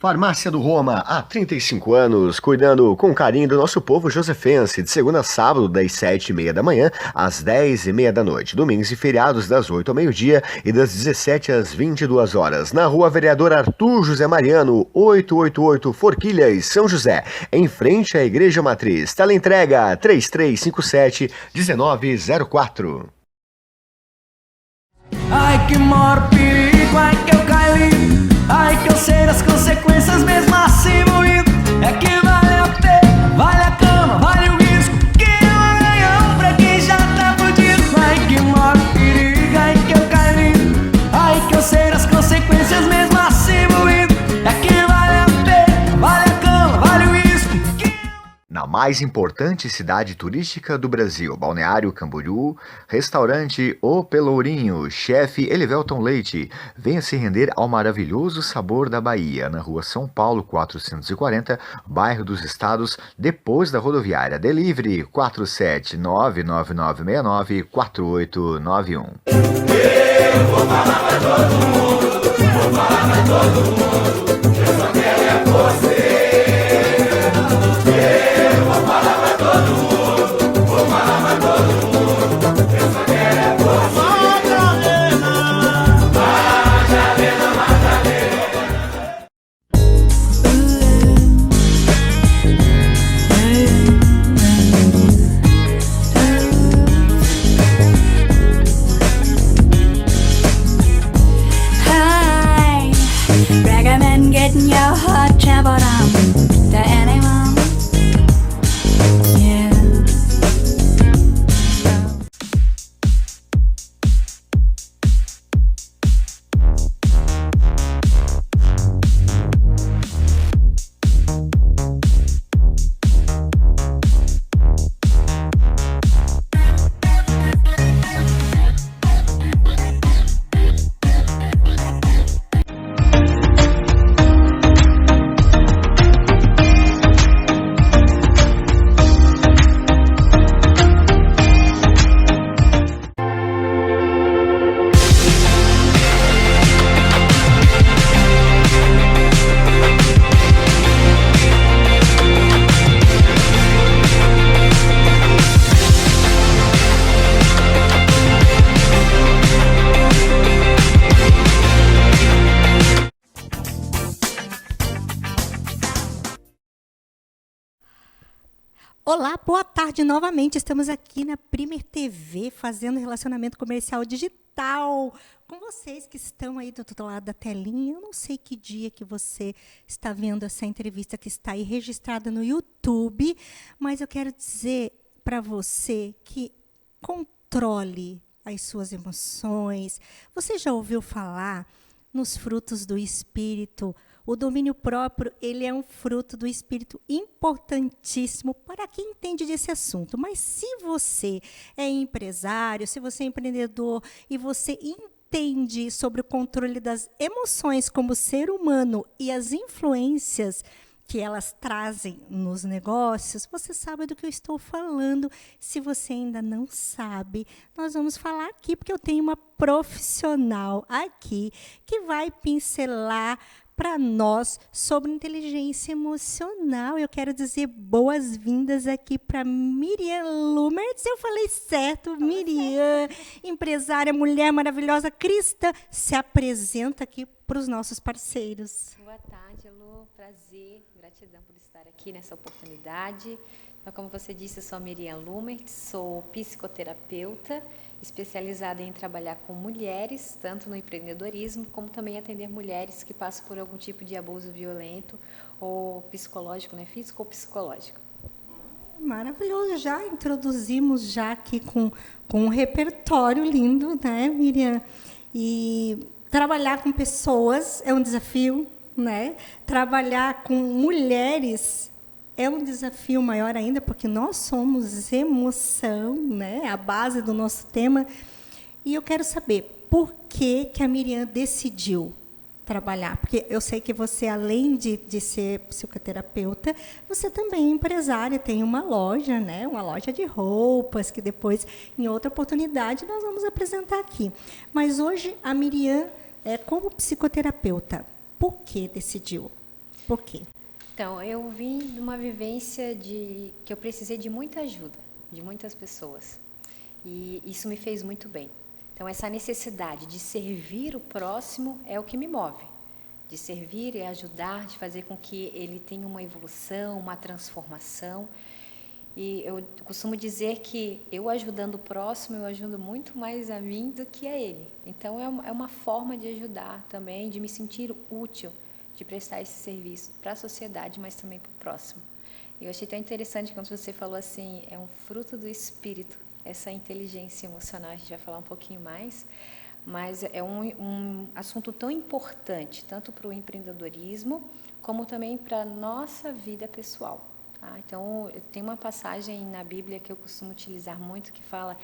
Farmácia do Roma, há 35 anos, cuidando com carinho do nosso povo josefense, de segunda a sábado, das 7h30 da manhã às 10h30 da noite, domingos e feriados das 8 ao meio-dia e das 17 às 22 horas, na rua Vereador Arthur José Mariano, 888 Forquilhas, São José, em frente à Igreja Matriz. Teleentrega 3357-1904. Ai que maior perigo, ai que eu caí, ai que eu sei das consequências mesmo assim moído. É que vale a pena, vale a cama, vale o risco, que é um ganhão pra quem já tá fudido. Ai que maior perigo, ai que eu caí, ai que eu sei das consequências mesmo assim moído. É que vale a pena, vale a cama, vale o risco, que... Na mais importante cidade turística do Brasil, Balneário Camboriú, restaurante O Pelourinho, chefe Elivelton Leite. Venha se render ao maravilhoso sabor da Bahia, na rua São Paulo 440, bairro dos Estados, depois da rodoviária. Delivery 47999694891. Eu vou falar pra todo mundo, vou falar pra todo mundo, eu só quero é você. Eu vou falar pra todo mundo, vou falar pra todo mundo, eu só quero é você. Madalena, Madalena, Hi, recommend getting your heart traveled on to anyone. Yeah. Olá, boa tarde novamente. Estamos aqui na Primer TV fazendo relacionamento comercial digital com vocês que estão aí do outro lado da telinha. Eu não sei que dia que você está vendo essa entrevista que está aí registrada no YouTube, mas eu quero dizer para você que controle as suas emoções. Você já ouviu falar nos frutos do Espírito? O domínio próprio, ele é um fruto do Espírito importantíssimo para quem entende desse assunto. Mas se você é empresário, se você é empreendedor e você entende sobre o controle das emoções como ser humano e as influências que elas trazem nos negócios, você sabe do que eu estou falando. Se você ainda não sabe, nós vamos falar aqui, porque eu tenho uma profissional aqui que vai pincelar para nós sobre inteligência emocional. Eu quero dizer boas-vindas aqui para Miriam Lumertz. Eu falei certo, Miriam, empresária, mulher maravilhosa, cristã, se apresenta aqui para os nossos parceiros. Boa tarde, Elô. Prazer, gratidão por estar aqui nessa oportunidade. Então, como você disse, eu sou a Miriam Lumertz, sou psicoterapeuta, especializada em trabalhar com mulheres, tanto no empreendedorismo, como também atender mulheres que passam por algum tipo de abuso violento ou psicológico, né? Físico ou psicológico. Maravilhoso, já introduzimos já aqui com um repertório lindo, né, Miriam? E trabalhar com pessoas é um desafio, né? Trabalhar com mulheres é um desafio maior ainda, porque nós somos emoção, né? A base do nosso tema. E eu quero saber por que a Miriam decidiu trabalhar. Porque eu sei que você, além de ser psicoterapeuta, você também é empresária, tem uma loja, né? Uma loja de roupas, que depois, em outra oportunidade, nós vamos apresentar aqui. Mas hoje, a Miriam, como psicoterapeuta, por que decidiu? Por quê? Então, eu vim de uma vivência que eu precisei de muita ajuda, de muitas pessoas. E isso me fez muito bem. Então, essa necessidade de servir o próximo é o que me move. De servir e ajudar, de fazer com que ele tenha uma evolução, uma transformação. E eu costumo dizer que eu ajudando o próximo, eu ajudo muito mais a mim do que a ele. Então, é uma forma de ajudar também, de me sentir útil, de prestar esse serviço para a sociedade, mas também para o próximo. E eu achei tão interessante quando você falou assim, é um fruto do espírito, essa inteligência emocional, a gente vai falar um pouquinho mais, mas é um assunto tão importante, tanto para o empreendedorismo, como também para a nossa vida pessoal. Tá? Então, tem uma passagem na Bíblia que eu costumo utilizar muito, que fala,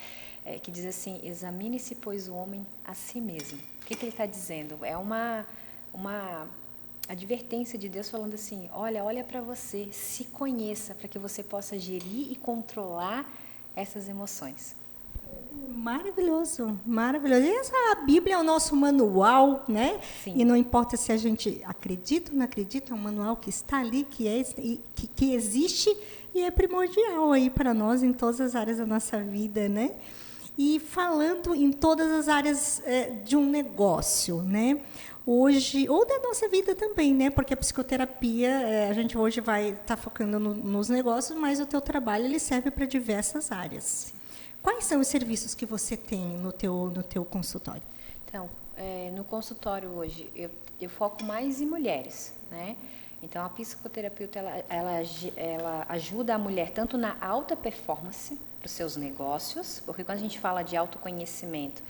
que diz assim, examine-se, pois, o homem a si mesmo. O que ele está dizendo? É uma advertência de Deus falando assim, olha para você, se conheça, para que você possa gerir e controlar essas emoções. Maravilhoso, maravilhoso. E a Bíblia é o nosso manual, né? Sim. E não importa se a gente acredita ou não acredita, é um manual que está ali, que existe e é primordial aí para nós em todas as áreas da nossa vida, né? E falando em todas as áreas de um negócio, né? Hoje, ou da nossa vida também, né? Porque a psicoterapia, a gente hoje vai estar focando nos negócios, mas o teu trabalho ele serve para diversas áreas. Quais são os serviços que você tem no teu consultório? Então, no consultório hoje, eu foco mais em mulheres, né? Então, a psicoterapeuta, ela ajuda a mulher tanto na alta performance para os seus negócios, porque quando a gente fala de autoconhecimento,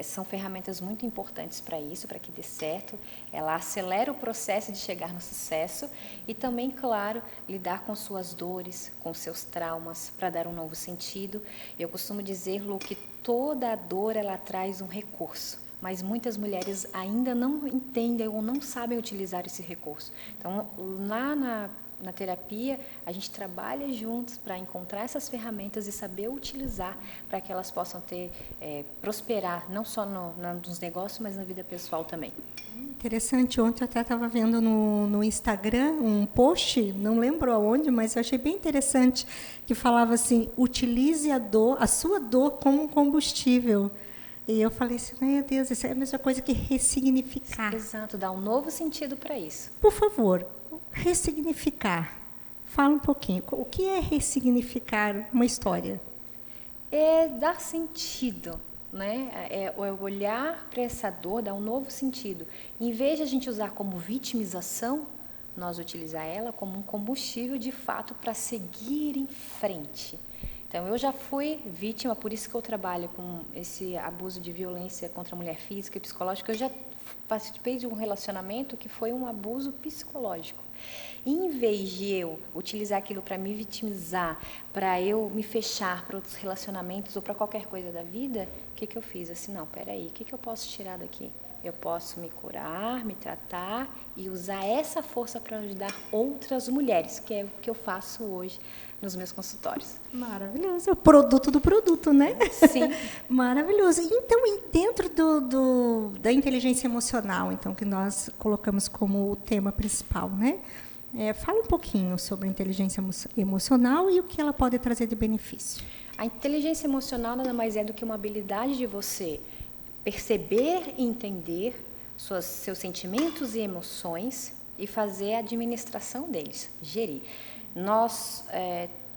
são ferramentas muito importantes para isso, para que dê certo. Ela acelera o processo de chegar no sucesso e também, claro, lidar com suas dores, com seus traumas, para dar um novo sentido. Eu costumo dizer, Lu, que toda dor ela traz um recurso. Mas muitas mulheres ainda não entendem ou não sabem utilizar esse recurso. Então, lá na terapia, a gente trabalha juntos para encontrar essas ferramentas e saber utilizar para que elas possam prosperar, não só nos negócios, mas na vida pessoal também. Interessante. Ontem eu até estava vendo no Instagram um post, não lembro aonde, mas eu achei bem interessante, que falava assim, utilize a sua dor como um combustível. E eu falei assim, meu Deus, isso é a mesma coisa que ressignificar. Exato, dá um novo sentido para isso. Por favor, ressignificar. Fala um pouquinho. O que é ressignificar uma história? É dar sentido, né? É olhar para essa dor, dar um novo sentido. Em vez de a gente usar como vitimização, nós utilizar ela como um combustível, de fato, para seguir em frente. Então, eu já fui vítima, por isso que eu trabalho com esse abuso de violência contra a mulher física e psicológica. Eu já participei de um relacionamento que foi um abuso psicológico. E, em vez de eu utilizar aquilo para me vitimizar, para eu me fechar para outros relacionamentos ou para qualquer coisa da vida, o que eu fiz? Assim, não, peraí, o que eu posso tirar daqui? Eu posso me curar, me tratar e usar essa força para ajudar outras mulheres, que é o que eu faço hoje nos meus consultórios. Maravilhoso. É o produto do produto, né? Sim. Maravilhoso. Então, e dentro da inteligência emocional, então, que nós colocamos como o tema principal, né? Fala um pouquinho sobre a inteligência emocional e o que ela pode trazer de benefício. A inteligência emocional nada mais é do que uma habilidade de você perceber e entender seus sentimentos e emoções e fazer a administração deles, gerir. Nós,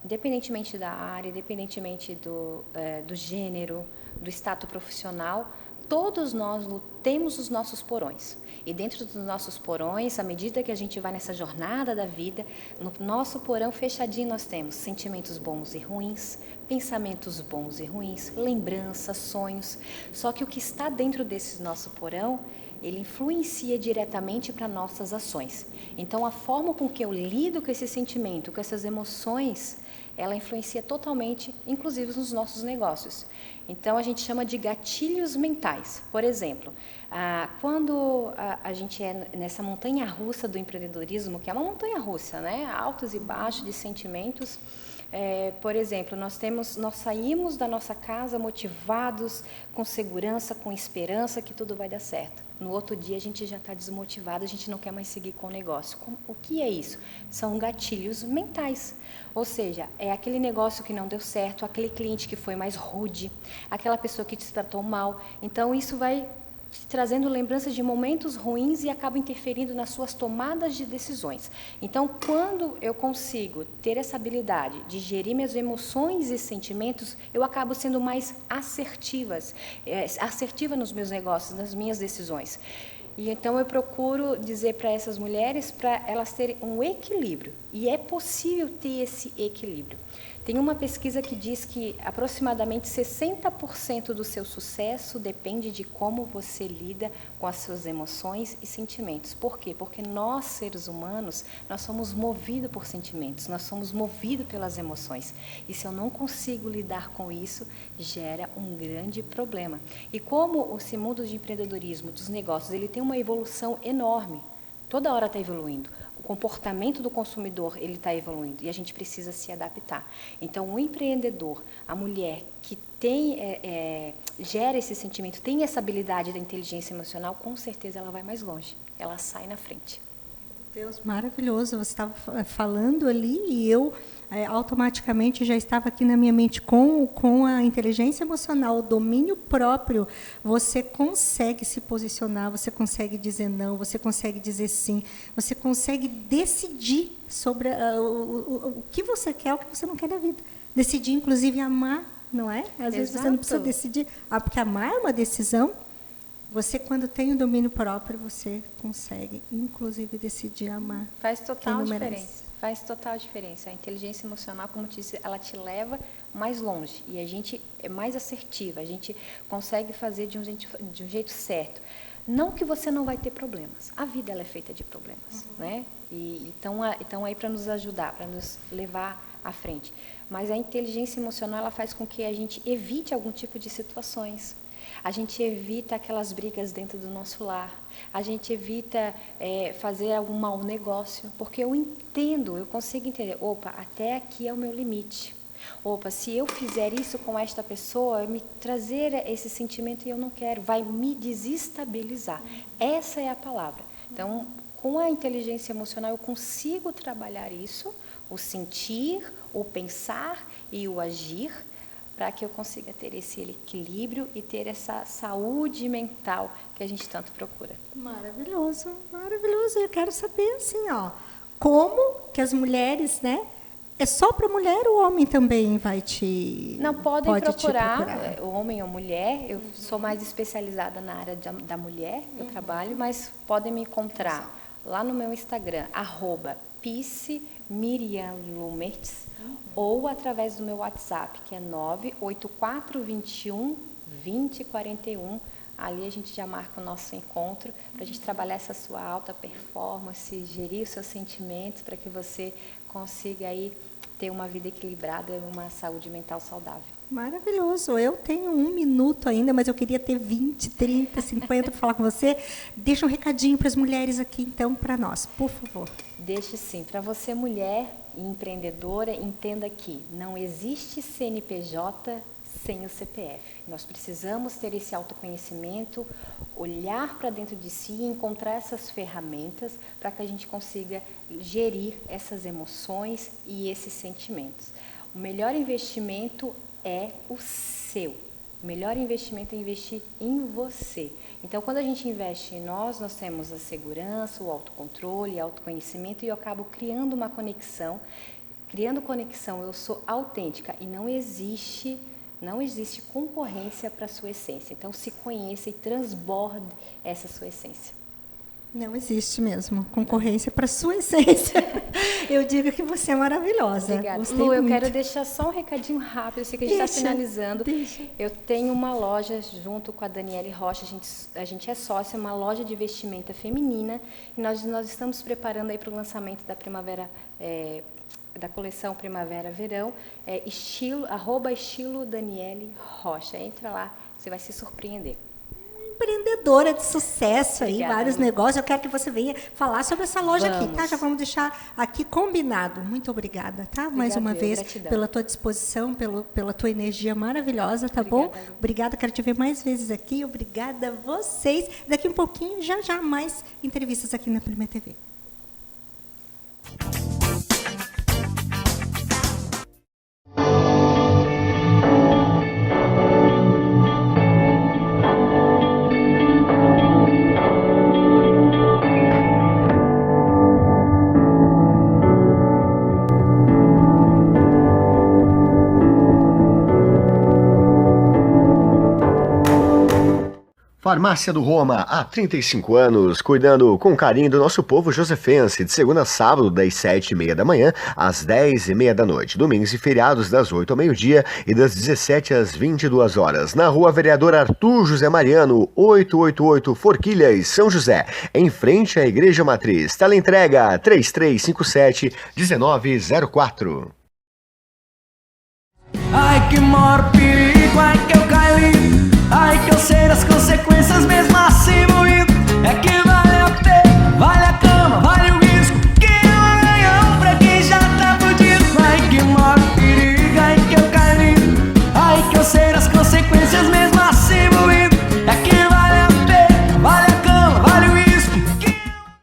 independentemente da área, independentemente do gênero, do status profissional, todos nós temos os nossos porões. E dentro dos nossos porões, à medida que a gente vai nessa jornada da vida, no nosso porão fechadinho nós temos sentimentos bons e ruins, pensamentos bons e ruins, lembranças, sonhos. Só que o que está dentro desse nosso porão, ele influencia diretamente para nossas ações. Então, a forma com que eu lido com esse sentimento, com essas emoções, ela influencia totalmente, inclusive, nos nossos negócios. Então, a gente chama de gatilhos mentais. Por exemplo, quando a gente é nessa montanha-russa do empreendedorismo, que é uma montanha-russa, né? Altos e baixos de sentimentos. Por exemplo, nós saímos da nossa casa motivados, com segurança, com esperança que tudo vai dar certo. No outro dia a gente já está desmotivado, a gente não quer mais seguir com o negócio. O que é isso? São gatilhos mentais. Ou seja, é aquele negócio que não deu certo, aquele cliente que foi mais rude, aquela pessoa que te tratou mal. Então isso vai te trazendo lembranças de momentos ruins e acaba interferindo nas suas tomadas de decisões. Então, quando eu consigo ter essa habilidade de gerir minhas emoções e sentimentos, eu acabo sendo mais assertiva nos meus negócios, nas minhas decisões. E então eu procuro dizer para essas mulheres para elas terem um equilíbrio. E é possível ter esse equilíbrio. Tem uma pesquisa que diz que aproximadamente 60% do seu sucesso depende de como você lida com as suas emoções e sentimentos. Por quê? Porque nós, seres humanos, nós somos movidos por sentimentos, nós somos movidos pelas emoções. E se eu não consigo lidar com isso, gera um grande problema. E como esse mundo de empreendedorismo, dos negócios, ele tem uma evolução enorme, toda hora está evoluindo. O comportamento do consumidor ele está evoluindo e a gente precisa se adaptar. Então, o empreendedor, a mulher que gera esse sentimento, tem essa habilidade da inteligência emocional, com certeza ela vai mais longe, ela sai na frente. Deus, maravilhoso. Você estava falando ali e eu automaticamente já estava aqui na minha mente com a inteligência emocional, o domínio próprio. Você consegue se posicionar, você consegue dizer não, você consegue dizer sim, você consegue decidir sobre o que você quer, o que você não quer da vida. Decidir, inclusive, amar, não é? Às vezes você não precisa decidir, porque amar é uma decisão. Você, quando tem o domínio próprio, você consegue, inclusive, decidir amar. Faz total diferença. Faz total diferença. A inteligência emocional, como eu disse, ela te leva mais longe. E a gente é mais assertiva, a gente consegue fazer de um jeito certo. Não que você não vai ter problemas. A vida ela é feita de problemas, né? E estão aí para nos ajudar, para nos levar à frente. Mas a inteligência emocional ela faz com que a gente evite algum tipo de situações. A gente evita aquelas brigas dentro do nosso lar. A gente evita fazer algum mau negócio, porque eu consigo entender, opa, até aqui é o meu limite. Opa, se eu fizer isso com esta pessoa, me trazer esse sentimento e eu não quero, vai me desestabilizar. Essa é a palavra. Então, com a inteligência emocional, eu consigo trabalhar isso, o sentir, o pensar e o agir, para que eu consiga ter esse equilíbrio e ter essa saúde mental que a gente tanto procura. Maravilhoso, maravilhoso. Eu quero saber, assim, como que as mulheres, né? É só para mulher ou o homem também vai te... Não, pode procurar, homem ou mulher. Eu sou mais especializada na área da mulher, eu trabalho, mas podem me encontrar lá no meu Instagram, @PiceMiriamLumertz, ou através do meu WhatsApp, que é 98421-2041. Ali a gente já marca o nosso encontro, para a gente trabalhar essa sua alta performance, gerir os seus sentimentos, para que você consiga aí ter uma vida equilibrada e uma saúde mental saudável. Maravilhoso. Eu tenho 1 minuto ainda, mas eu queria ter 20, 30, 50 para falar com você. Deixa um recadinho para as mulheres aqui, então, para nós, por favor. Deixe sim. Para você, mulher e empreendedora, entenda que não existe CNPJ sem o CPF. Nós precisamos ter esse autoconhecimento, olhar para dentro de si e encontrar essas ferramentas para que a gente consiga gerir essas emoções e esses sentimentos. O melhor investimento é o seu. O melhor investimento é investir em você. Então, quando a gente investe em nós temos a segurança, o autocontrole, o autoconhecimento, e eu acabo criando uma conexão. Criando conexão, eu sou autêntica e não existe concorrência para a sua essência. Então, se conheça e transborde essa sua essência. Não existe mesmo concorrência para a sua essência. Eu digo que você é maravilhosa. Obrigada. Lu, eu quero deixar só um recadinho rápido, eu sei que a gente está finalizando. Eu tenho uma loja junto com a Daniele Rocha, a gente é sócia, uma loja de vestimenta feminina, e nós estamos preparando aí para o lançamento da primavera, da coleção Primavera-Verão, @estilo Daniele Rocha. Entra lá, você vai se surpreender. empreendedora de sucesso aí, Obrigada, vários Lu. negócios. Eu quero que você venha falar sobre essa loja aqui, tá? Vamos. Já vamos deixar aqui combinado. Muito obrigada, tá? Mais uma eu, vez, gratidão. pela tua disposição, pela tua energia maravilhosa, tá bom? Lu. Obrigada, quero te ver mais vezes aqui. Obrigada a vocês. Daqui um pouquinho, já mais entrevistas aqui na Prima TV. Farmácia do Roma, há 35 anos, cuidando com carinho do nosso povo josefense, de segunda a sábado, das 7h30 da manhã às 10h30 da noite, domingos e feriados das 8 ao meio-dia e das 17 às 22 horas, na Rua Vereador Arthur José Mariano, 888 Forquilhas, São José, em frente à Igreja Matriz. Teleentrega 3357-1904. Ai que maior perigo, ai que eu caí, ai que eu sei das consequências mesmo assim moído. É que vale a pena, vale a cama, vale o risco, que é um ganhão pra quem já tá fudido. Ai que maior perigo, ai que eu caí, ai que eu sei das consequências mesmo assim moído. É que vale a pena, vale a cama, vale o risco, que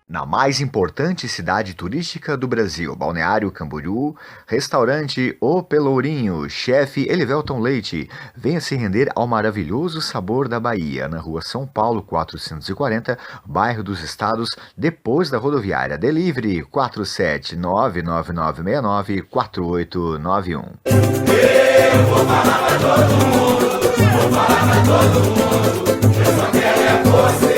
Na mais importante cidade turística do Brasil, Balneário Camboriú, restaurante O Pelourinho, chefe Elivelton Leite, venha se render ao maravilhoso sabor da Bahia, na Rua São Paulo 440, bairro dos Estados, depois da rodoviária. Delivery 47999694891. Eu vou falar pra todo mundo, vou falar pra todo mundo, eu só quero é você.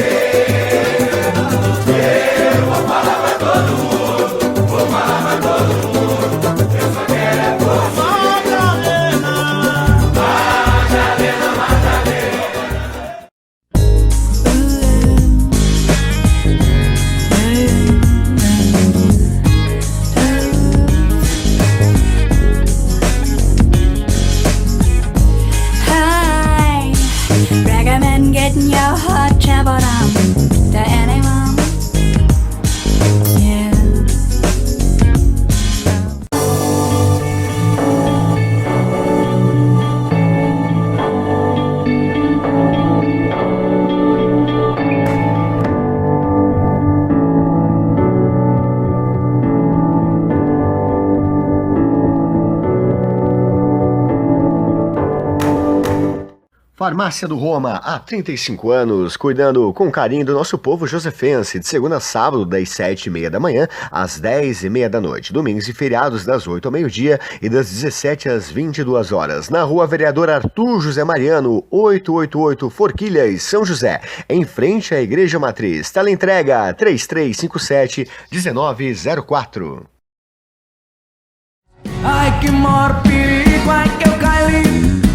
Eu vou falar pra todo mundo, vou falar pra todo mundo, eu só quero é você. Madalena, Madalena. Hi, recommend getting your heart traveled on to anyone. Yeah. Farmácia do Roma, há 35 anos, cuidando com carinho do nosso povo josefense, de segunda a sábado, das 7h30 da manhã às 10h30 da noite, domingos e feriados das 8 ao meio-dia e das 17 às 22 horas, na Rua Vereador Arthur José Mariano, 888 Forquilhas, São José, em frente à Igreja Matriz. Teleentrega 3357-1904. ai que maior perigo, ai que eu caí,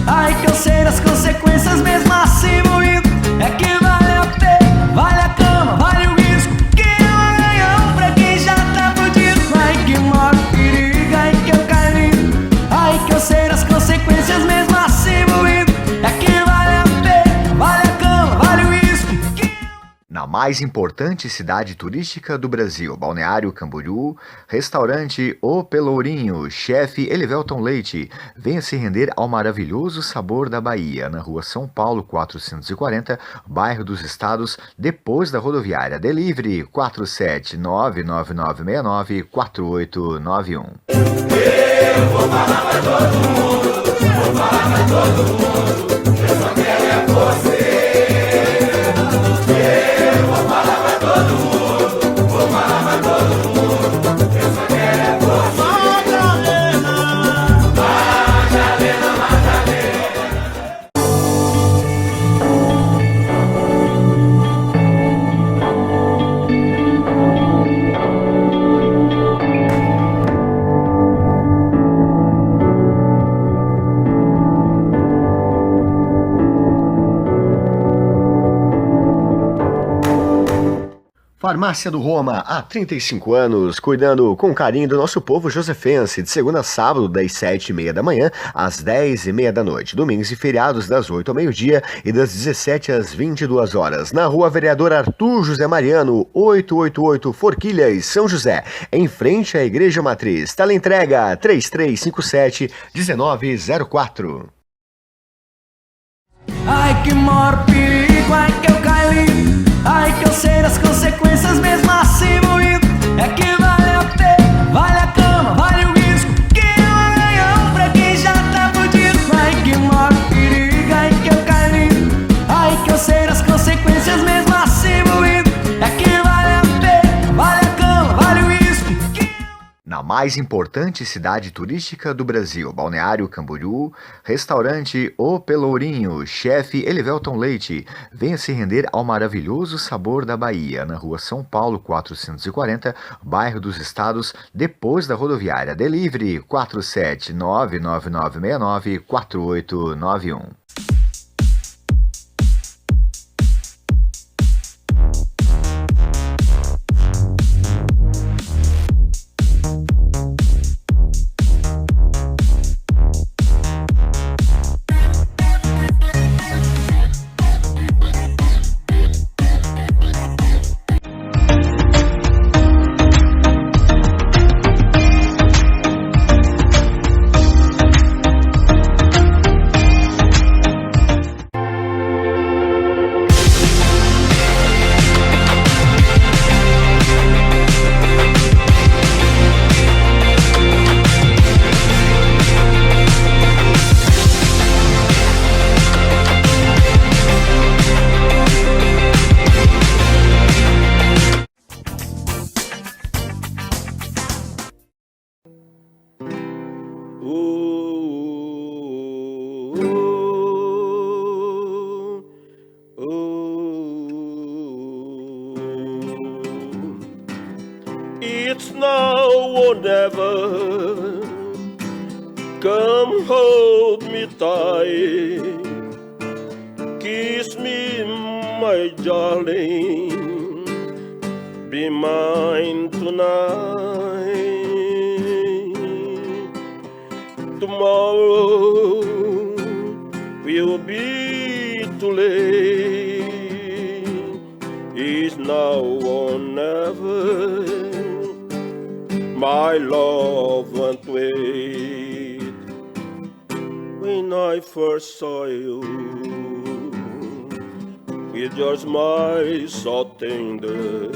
ai que eu sei das consequências mesmo assim moído. É que vale a pena, vale a cama, vale o risco, que é um ganhão pra quem já tá fudido. Ai que maior perigo, ai que eu caí, ai que eu sei das consequências mesmo assim moído. É que vale a pena, vale a cama, vale o risco, que Na mais importante cidade turística do Brasil, Balneário Camboriú, restaurante O Pelourinho, chefe Elivelton Leite, venha se render ao maravilhoso sabor da Bahia, na Rua São Paulo 440, bairro dos Estados, depois da rodoviária. Delivery 47999694891. Eu vou falar pra todo mundo, vou falar pra todo mundo, eu só quero é você. Eu vou falar pra todo mundo, vou falar pra todo mundo, eu só quero é você. Madalena, Madalena. Farmácia do Roma, há 35 anos, cuidando com carinho do nosso povo josefense, de segunda a sábado, das 7h30 da manhã às 10h30 da noite, domingos e feriados das 8 ao meio-dia e das 17 às 22 horas, na rua Vereador Arthur José Mariano, 888 Forquilhas, São José, em frente à Igreja Matriz. Teleentrega 3357-1904. Ai que maior perigo, ai que eu caí, ai que eu sei das consequências mesmo assim moído. É que vale a pena, vale a cama, vale o risco, que é um ganhão pra quem já tá fudido. Ai que maior perigo, ai que eu caí, ai que eu sei das consequências mesmo assim moído. É que vale a pena, vale a cama, vale o risco, que... Na mais importante cidade turística do Brasil, Balneário Camboriú, restaurante O Pelourinho, chefe Elivelton Leite. Venha se render ao maravilhoso sabor da Bahia, na rua São Paulo 440, bairro dos Estados, depois da rodoviária. Delivery 47999694891. It's now or never. Come hold me tight, kiss me, my darling, be mine tonight. Tomorrow will be too late. It's now or never. My love won't wait. When I first saw you, with your smile so tender,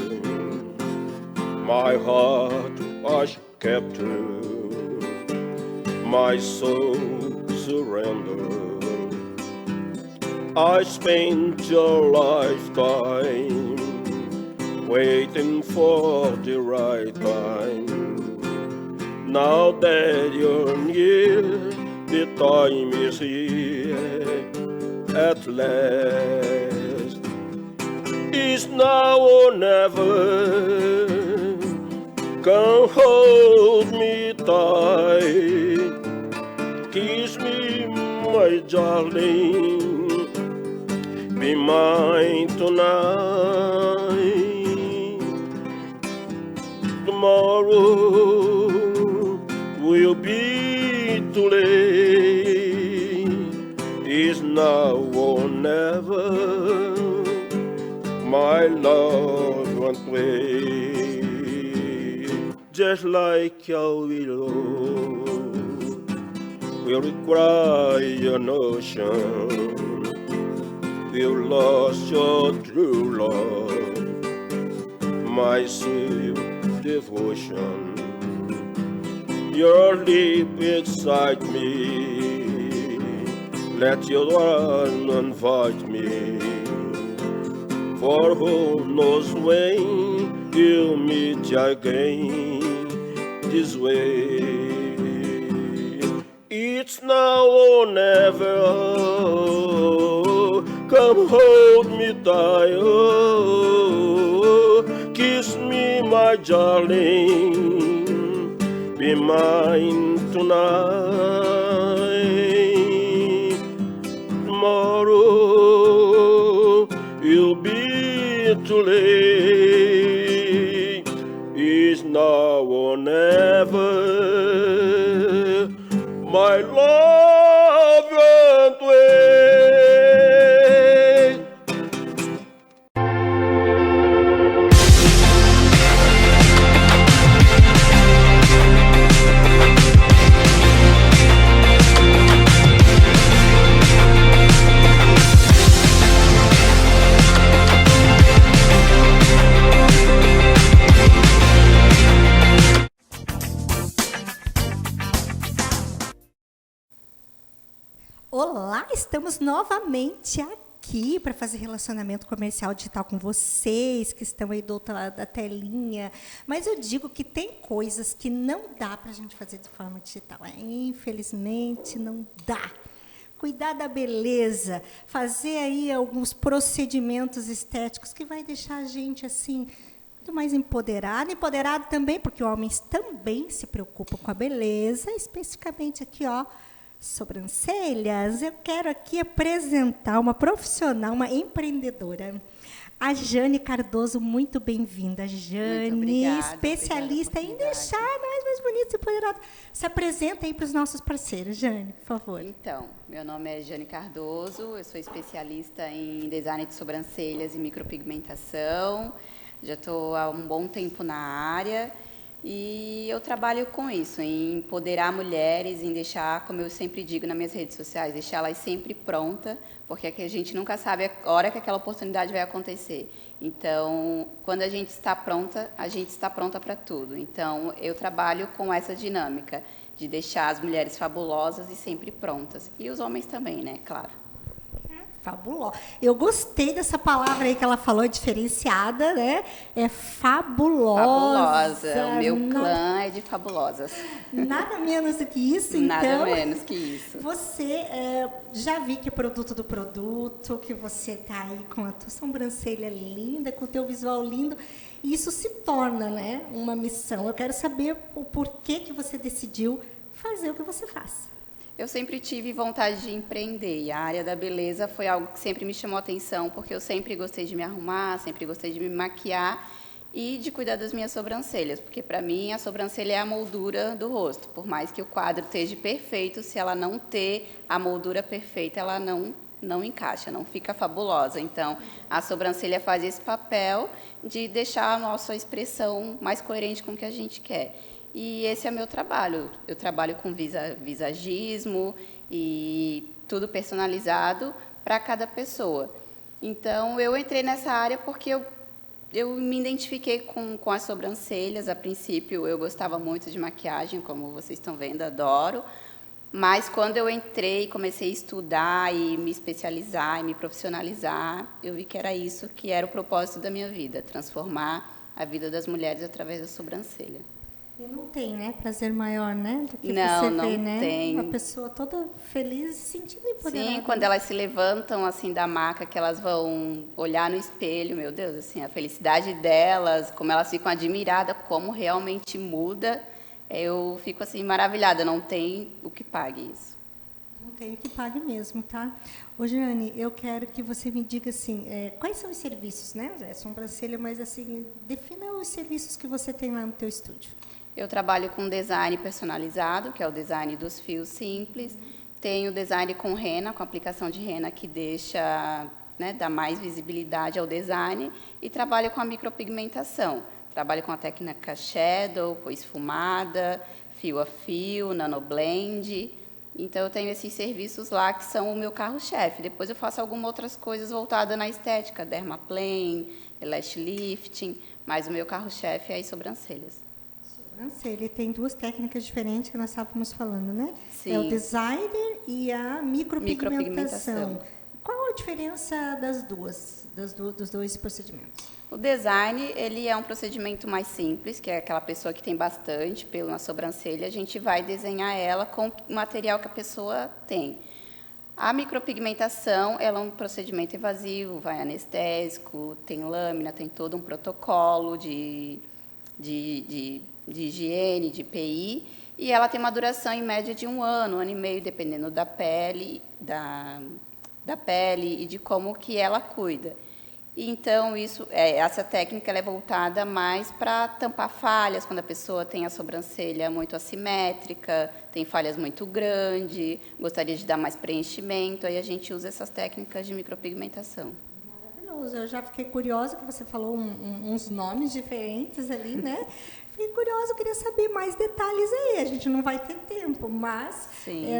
my heart was captured, my soul surrendered. I spent your lifetime waiting for the right time. Now that you're near, the time is here at last. It's now or never. Come hold me tight, kiss me, my darling, be mine tonight. Tomorrow will be too late. It's now or never. My love won't wait. Just like a willow will cry an ocean. You lost your true love, my sweet devotion. Your lips excite me, let your one invite me. For who knows when you'll meet again this way. It's now or never. Come hold me tight, oh, kiss me, my darling, be mine tonight. Tomorrow you'll be too late. estamos novamente aqui para fazer relacionamento comercial digital com vocês, que estão aí do outro lado da telinha. Mas eu digo que tem coisas que não dá para a gente fazer de forma digital. Infelizmente, não dá. Cuidar da beleza, fazer aí alguns procedimentos estéticos que vai deixar a gente assim muito mais empoderado também, porque homens também se preocupam com a beleza, especificamente aqui, ó, sobrancelhas. Eu quero aqui apresentar uma profissional, uma empreendedora, a Jane Cardoso. Muito bem-vinda, Jane, muito obrigada, especialista em deixar nós mais bonitos e empoderados. Se apresenta aí para os nossos parceiros, Jane, por favor. Então, meu nome é Jane Cardoso, eu sou especialista em design de sobrancelhas e micropigmentação. Já estou há um bom tempo na área e eu trabalho com isso, em empoderar mulheres, em deixar, como eu sempre digo nas minhas redes sociais, deixar elas sempre prontas, porque aqui a gente nunca sabe a hora que aquela oportunidade vai acontecer. Então, quando a gente está pronta para tudo. Então, eu trabalho com essa dinâmica de deixar as mulheres fabulosas e sempre prontas. E os homens também, né? Claro. Fabulosa. Eu gostei dessa palavra aí que ela falou, diferenciada, né? É fabulosa. Fabulosa. O meu clã é de fabulosas. Nada menos do que isso, Nada então. Nada menos que isso. Você, já vi que é produto do produto, que você está aí com a tua sobrancelha linda, com o teu visual lindo. E isso se torna, né, uma missão. Eu quero saber o porquê que você decidiu fazer o que você faz. Eu sempre tive vontade de empreender e a área da beleza foi algo que sempre me chamou a atenção, porque eu sempre gostei de me arrumar, sempre gostei de me maquiar e de cuidar das minhas sobrancelhas, porque para mim a sobrancelha é a moldura do rosto. Por mais que o quadro esteja perfeito, se ela não ter a moldura perfeita, ela não encaixa, não fica fabulosa. Então, a sobrancelha faz esse papel de deixar a nossa expressão mais coerente com o que a gente quer. E esse é meu trabalho. Eu trabalho com visagismo e tudo personalizado para cada pessoa. Então, eu entrei nessa área porque eu me identifiquei com as sobrancelhas. A princípio, eu gostava muito de maquiagem, como vocês estão vendo, adoro. Mas, quando eu entrei, comecei a estudar e me especializar e me profissionalizar, eu vi que era isso que era o propósito da minha vida, transformar a vida das mulheres através da sobrancelha. E não tem, né, prazer maior, né, do que não, você não ver, né, tem. uma pessoa toda feliz e se sentindo empoderada. Sim, quando elas se levantam assim da maca, que elas vão olhar no espelho, meu Deus, assim, a felicidade delas, como elas ficam admiradas, como realmente muda, eu fico assim maravilhada, não tem o que pague isso. Não tem o que pague mesmo, tá? Ô, Jane, eu quero que você me diga assim, quais são os serviços, né, é sobrancelha, mas assim, defina os serviços que você tem lá no teu estúdio. Eu trabalho com design personalizado, que é o design dos fios simples. Tenho design com rena, com aplicação de rena, que deixa, né, dá mais visibilidade ao design. E trabalho com a micropigmentação. Trabalho com a técnica shadow, com esfumada, fio a fio, nanoblend. Então, eu tenho esses serviços lá que são o meu carro-chefe. Depois eu faço algumas outras coisas voltadas na estética, dermaplane, lash lifting, mas o meu carro-chefe é as sobrancelhas. Ele tem duas técnicas diferentes que nós estávamos falando, né? Sim. É o designer e a micropigmentação. Qual a diferença dos dois procedimentos? O design, ele é um procedimento mais simples, que é aquela pessoa que tem bastante pelo na sobrancelha, a gente vai desenhar ela com o material que a pessoa tem. A micropigmentação, ela é um procedimento invasivo, vai anestésico, tem lâmina, tem todo um protocolo de higiene, de EPI, e ela tem uma duração em média de 1 ano, 1 ano e meio, dependendo da pele, da pele e de como que ela cuida. Então, essa técnica ela é voltada mais para tampar falhas, quando a pessoa tem a sobrancelha muito assimétrica, tem falhas muito grandes, gostaria de dar mais preenchimento, aí a gente usa essas técnicas de micropigmentação. Maravilhoso, eu já fiquei curiosa, que você falou uns nomes diferentes ali, né? Fiquei curiosa, eu queria saber mais detalhes aí. A gente não vai ter tempo, mas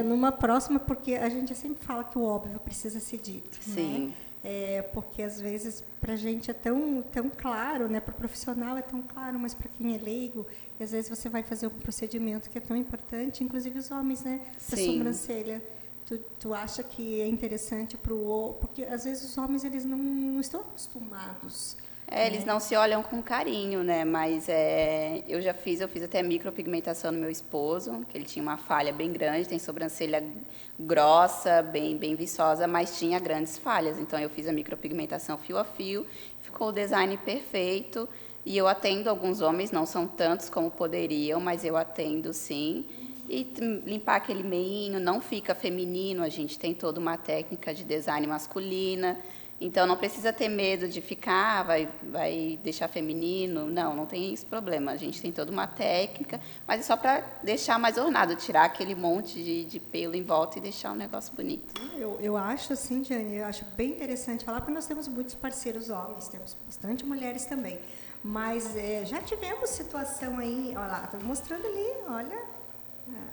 numa próxima, porque a gente sempre fala que o óbvio precisa ser dito. Sim. Né? Porque, às vezes, para a gente é tão claro, né? Para o profissional é tão claro, mas para quem é leigo, e às vezes você vai fazer um procedimento que é tão importante, inclusive os homens, né? Para a sobrancelha. Tu acha que é interessante porque às vezes os homens eles não estão acostumados. Eles não se olham com carinho, né? Mas eu fiz até micropigmentação no meu esposo, que ele tinha uma falha bem grande, tem sobrancelha grossa, bem viçosa, mas tinha grandes falhas. Então eu fiz a micropigmentação fio a fio, ficou o design perfeito. E eu atendo alguns homens, não são tantos como poderiam, mas eu atendo sim. E limpar aquele meinho, não fica feminino, a gente tem toda uma técnica de design masculina. Então, não precisa ter medo de ficar, vai deixar feminino. Não tem esse problema. A gente tem toda uma técnica, mas é só para deixar mais ornado, tirar aquele monte de pelo em volta e deixar um negócio bonito. Eu acho assim, Jane, eu acho bem interessante falar, porque nós temos muitos parceiros homens, temos bastante mulheres também. Mas já tivemos situação aí, olha lá, estou mostrando ali, olha,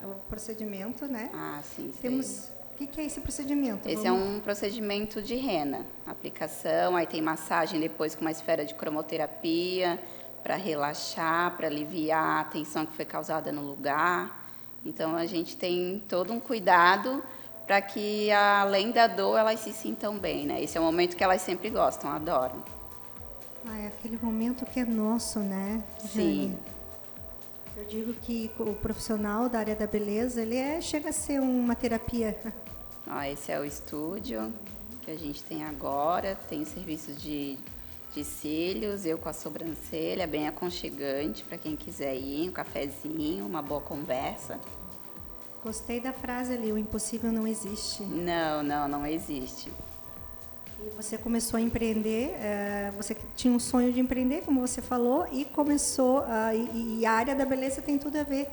o procedimento, né? Ah, sim. Temos... O que é esse procedimento? Esse é um procedimento de rena. Aplicação, aí tem massagem depois com uma esfera de cromoterapia para relaxar, para aliviar a tensão que foi causada no lugar. Então, a gente tem todo um cuidado para que, além da dor, elas se sintam bem, né? Esse é o momento que elas sempre gostam, adoram. É aquele momento que é nosso, né, Jane? Sim. Eu digo que o profissional da área da beleza, ele chega a ser uma terapia. Esse é o estúdio que a gente tem agora. Tem o serviço de cílios, eu com a sobrancelha, bem aconchegante para quem quiser ir, um cafezinho, uma boa conversa. Gostei da frase ali, o impossível não existe. Não existe. E você começou a empreender, você tinha um sonho de empreender, como você falou, e começou, e a área da beleza tem tudo a ver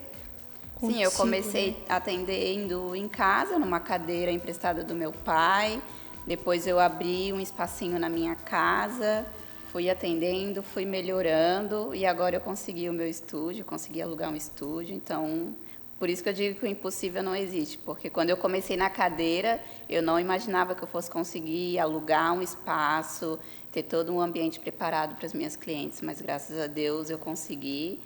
contigo. Sim, eu comecei atendendo em casa, numa cadeira emprestada do meu pai, depois eu abri um espacinho na minha casa, fui atendendo, fui melhorando, e agora eu consegui o meu estúdio, consegui alugar um estúdio, então... Por isso que eu digo que o impossível não existe, porque quando eu comecei na cadeira, eu não imaginava que eu fosse conseguir alugar um espaço, ter todo um ambiente preparado para as minhas clientes, mas graças a Deus eu consegui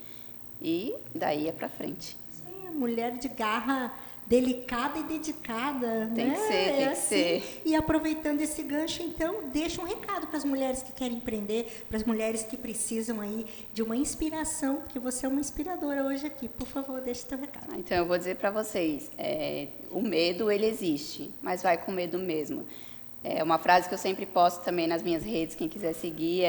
e daí é para frente. Sim, mulher de garra delicada e dedicada, tem que ser, tem que ser. E aproveitando esse gancho, então, deixa um recado para as mulheres que querem empreender, para as mulheres que precisam aí de uma inspiração, porque você é uma inspiradora hoje aqui. Por favor, deixa o teu recado. Então, eu vou dizer para vocês, o medo, ele existe, mas vai com medo mesmo. Uma frase que eu sempre posto também nas minhas redes, quem quiser seguir,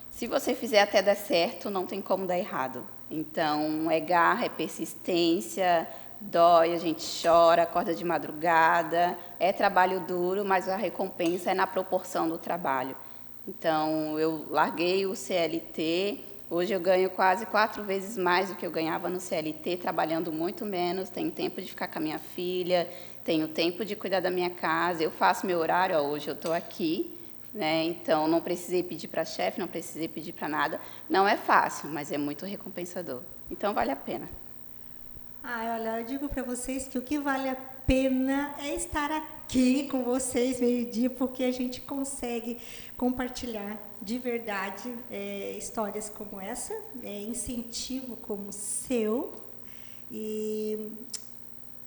se você fizer até dar certo, não tem como dar errado. Então, é garra, é persistência, dói, a gente chora, acorda de madrugada, é trabalho duro, mas a recompensa é na proporção do trabalho. Então, eu larguei o CLT, hoje eu ganho quase 4 vezes mais do que eu ganhava no CLT, trabalhando muito menos, tenho tempo de ficar com a minha filha, tenho tempo de cuidar da minha casa, eu faço meu horário, hoje eu estou aqui, né? Então, não precisei pedir para chefe, não precisei pedir para nada. Não é fácil, mas é muito recompensador. Então, vale a pena. Olha, eu digo para vocês que o que vale a pena é estar aqui com vocês meio-dia, porque a gente consegue compartilhar de verdade histórias como essa, incentivo como o seu, e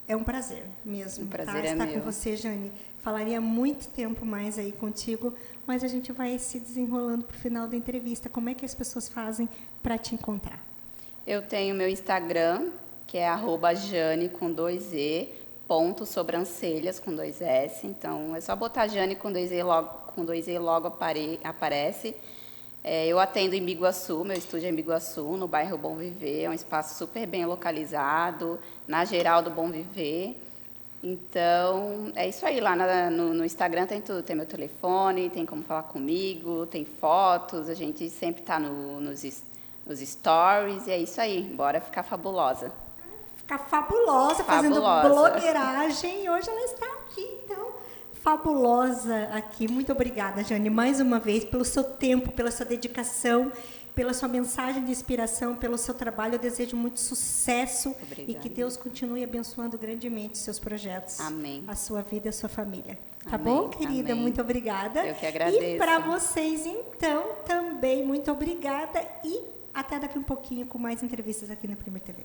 é um prazer mesmo estar com você, Jane. Falaria muito tempo mais aí contigo, mas a gente vai se desenrolando para o final da entrevista. Como é que as pessoas fazem para te encontrar? Eu tenho meu Instagram, que é @Jane com 2E, .sobrancelhas com 2S. Então, é só botar Jane com 2E logo aparece. Eu atendo em Biguaçu, meu estúdio é em Biguaçu, no bairro Bom Viver. É um espaço super bem localizado, na geral do Bom Viver. Então, é isso aí. Lá no Instagram tem tudo. Tem meu telefone, tem como falar comigo, tem fotos. A gente sempre está nos stories. E é isso aí. Bora ficar fabulosa. Ficar fabulosa, fazendo blogueiragem. E hoje ela está aqui, então, fabulosa aqui. Muito obrigada, Jane, mais uma vez, pelo seu tempo, pela sua dedicação, pela sua mensagem de inspiração, pelo seu trabalho. Eu desejo muito sucesso. Obrigada. E que Deus continue abençoando grandemente os seus projetos. Amém. A sua vida e a sua família. Tá Amém. bom, querida? Amém. Muito obrigada. Eu que agradeço. E para vocês, então, também muito obrigada. E até daqui um pouquinho com mais entrevistas aqui na Primeira TV.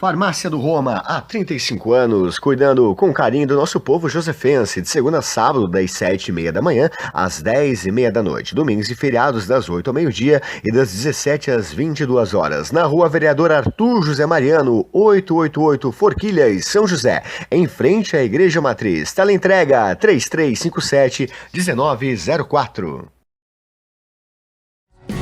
Farmácia do Roma, há 35 anos, cuidando com carinho do nosso povo josefense, de segunda a sábado, das 7h30 da manhã às 10h30 da noite, domingos e feriados das 8 ao meio-dia e das 17 às 22 horas, na Rua Vereador Arthur José Mariano, 888 Forquilhas, São José, em frente à Igreja Matriz. Teleentrega 3357-1904.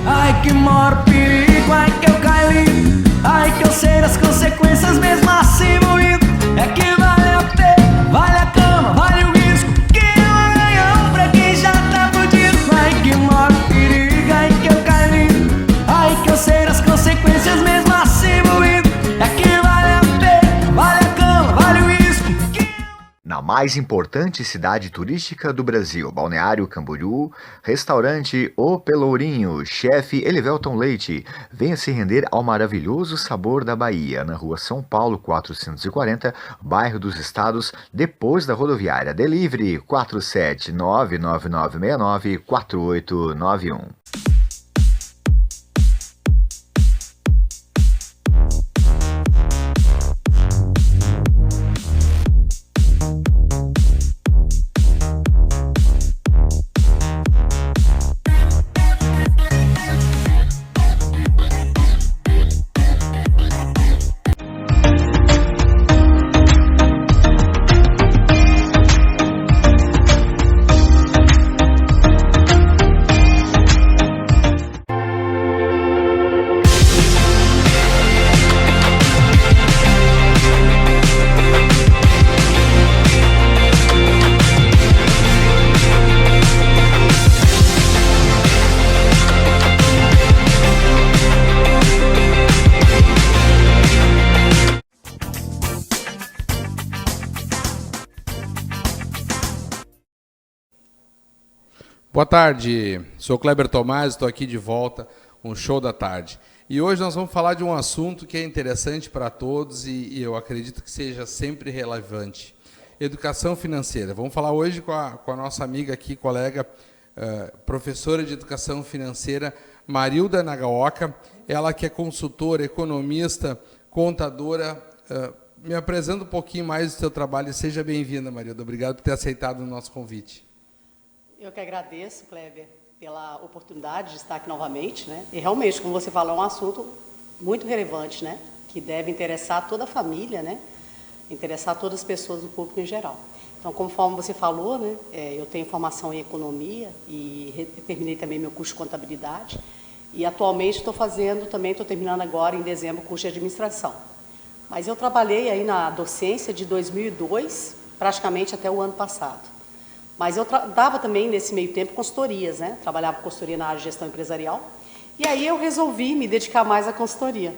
Ai que maior perigo, ai que eu caí. Ai que eu sei das consequências mesmo assim moído. É que vale a pena, vale a cama, vale o risco. Que é um ganhão pra quem já tá fudido. Ai que maior perigo, ai que eu caí. Ai que eu sei das consequências mesmo assim moído. É que vale a pena, vale a cama, vale o risco. Na mais importante cidade turística do Brasil, Balneário Camboriú, restaurante O Pelourinho, chefe Elivelton Leite. Venha se render ao maravilhoso sabor da Bahia, na Rua São Paulo 440, bairro dos Estados, depois da rodoviária. Delivery 47999694891. Boa tarde, sou Kleber Tomás, estou aqui de volta, um show da tarde. E hoje nós vamos falar de um assunto que é interessante para todos e eu acredito que seja sempre relevante. Educação financeira. Vamos falar hoje com a nossa amiga aqui, colega, professora de Educação Financeira, Marilda Nagaoka, ela que é consultora, economista, contadora. Me apresenta um pouquinho mais do seu trabalho e seja bem-vinda, Marilda. Obrigado por ter aceitado o nosso convite. Eu que agradeço, Kleber, pela oportunidade de estar aqui novamente, né? E realmente, como você falou, é um assunto muito relevante, né? Que deve interessar toda a família, né? Interessar todas as pessoas do público em geral. Então, conforme você falou, né? Eu tenho formação em economia e terminei também meu curso de contabilidade. E atualmente estou terminando agora em dezembro o curso de administração. Mas eu trabalhei aí na docência de 2002, praticamente até o ano passado. Mas eu dava também, nesse meio tempo, consultorias, né? Trabalhava com consultoria na área de gestão empresarial. E aí eu resolvi me dedicar mais à consultoria.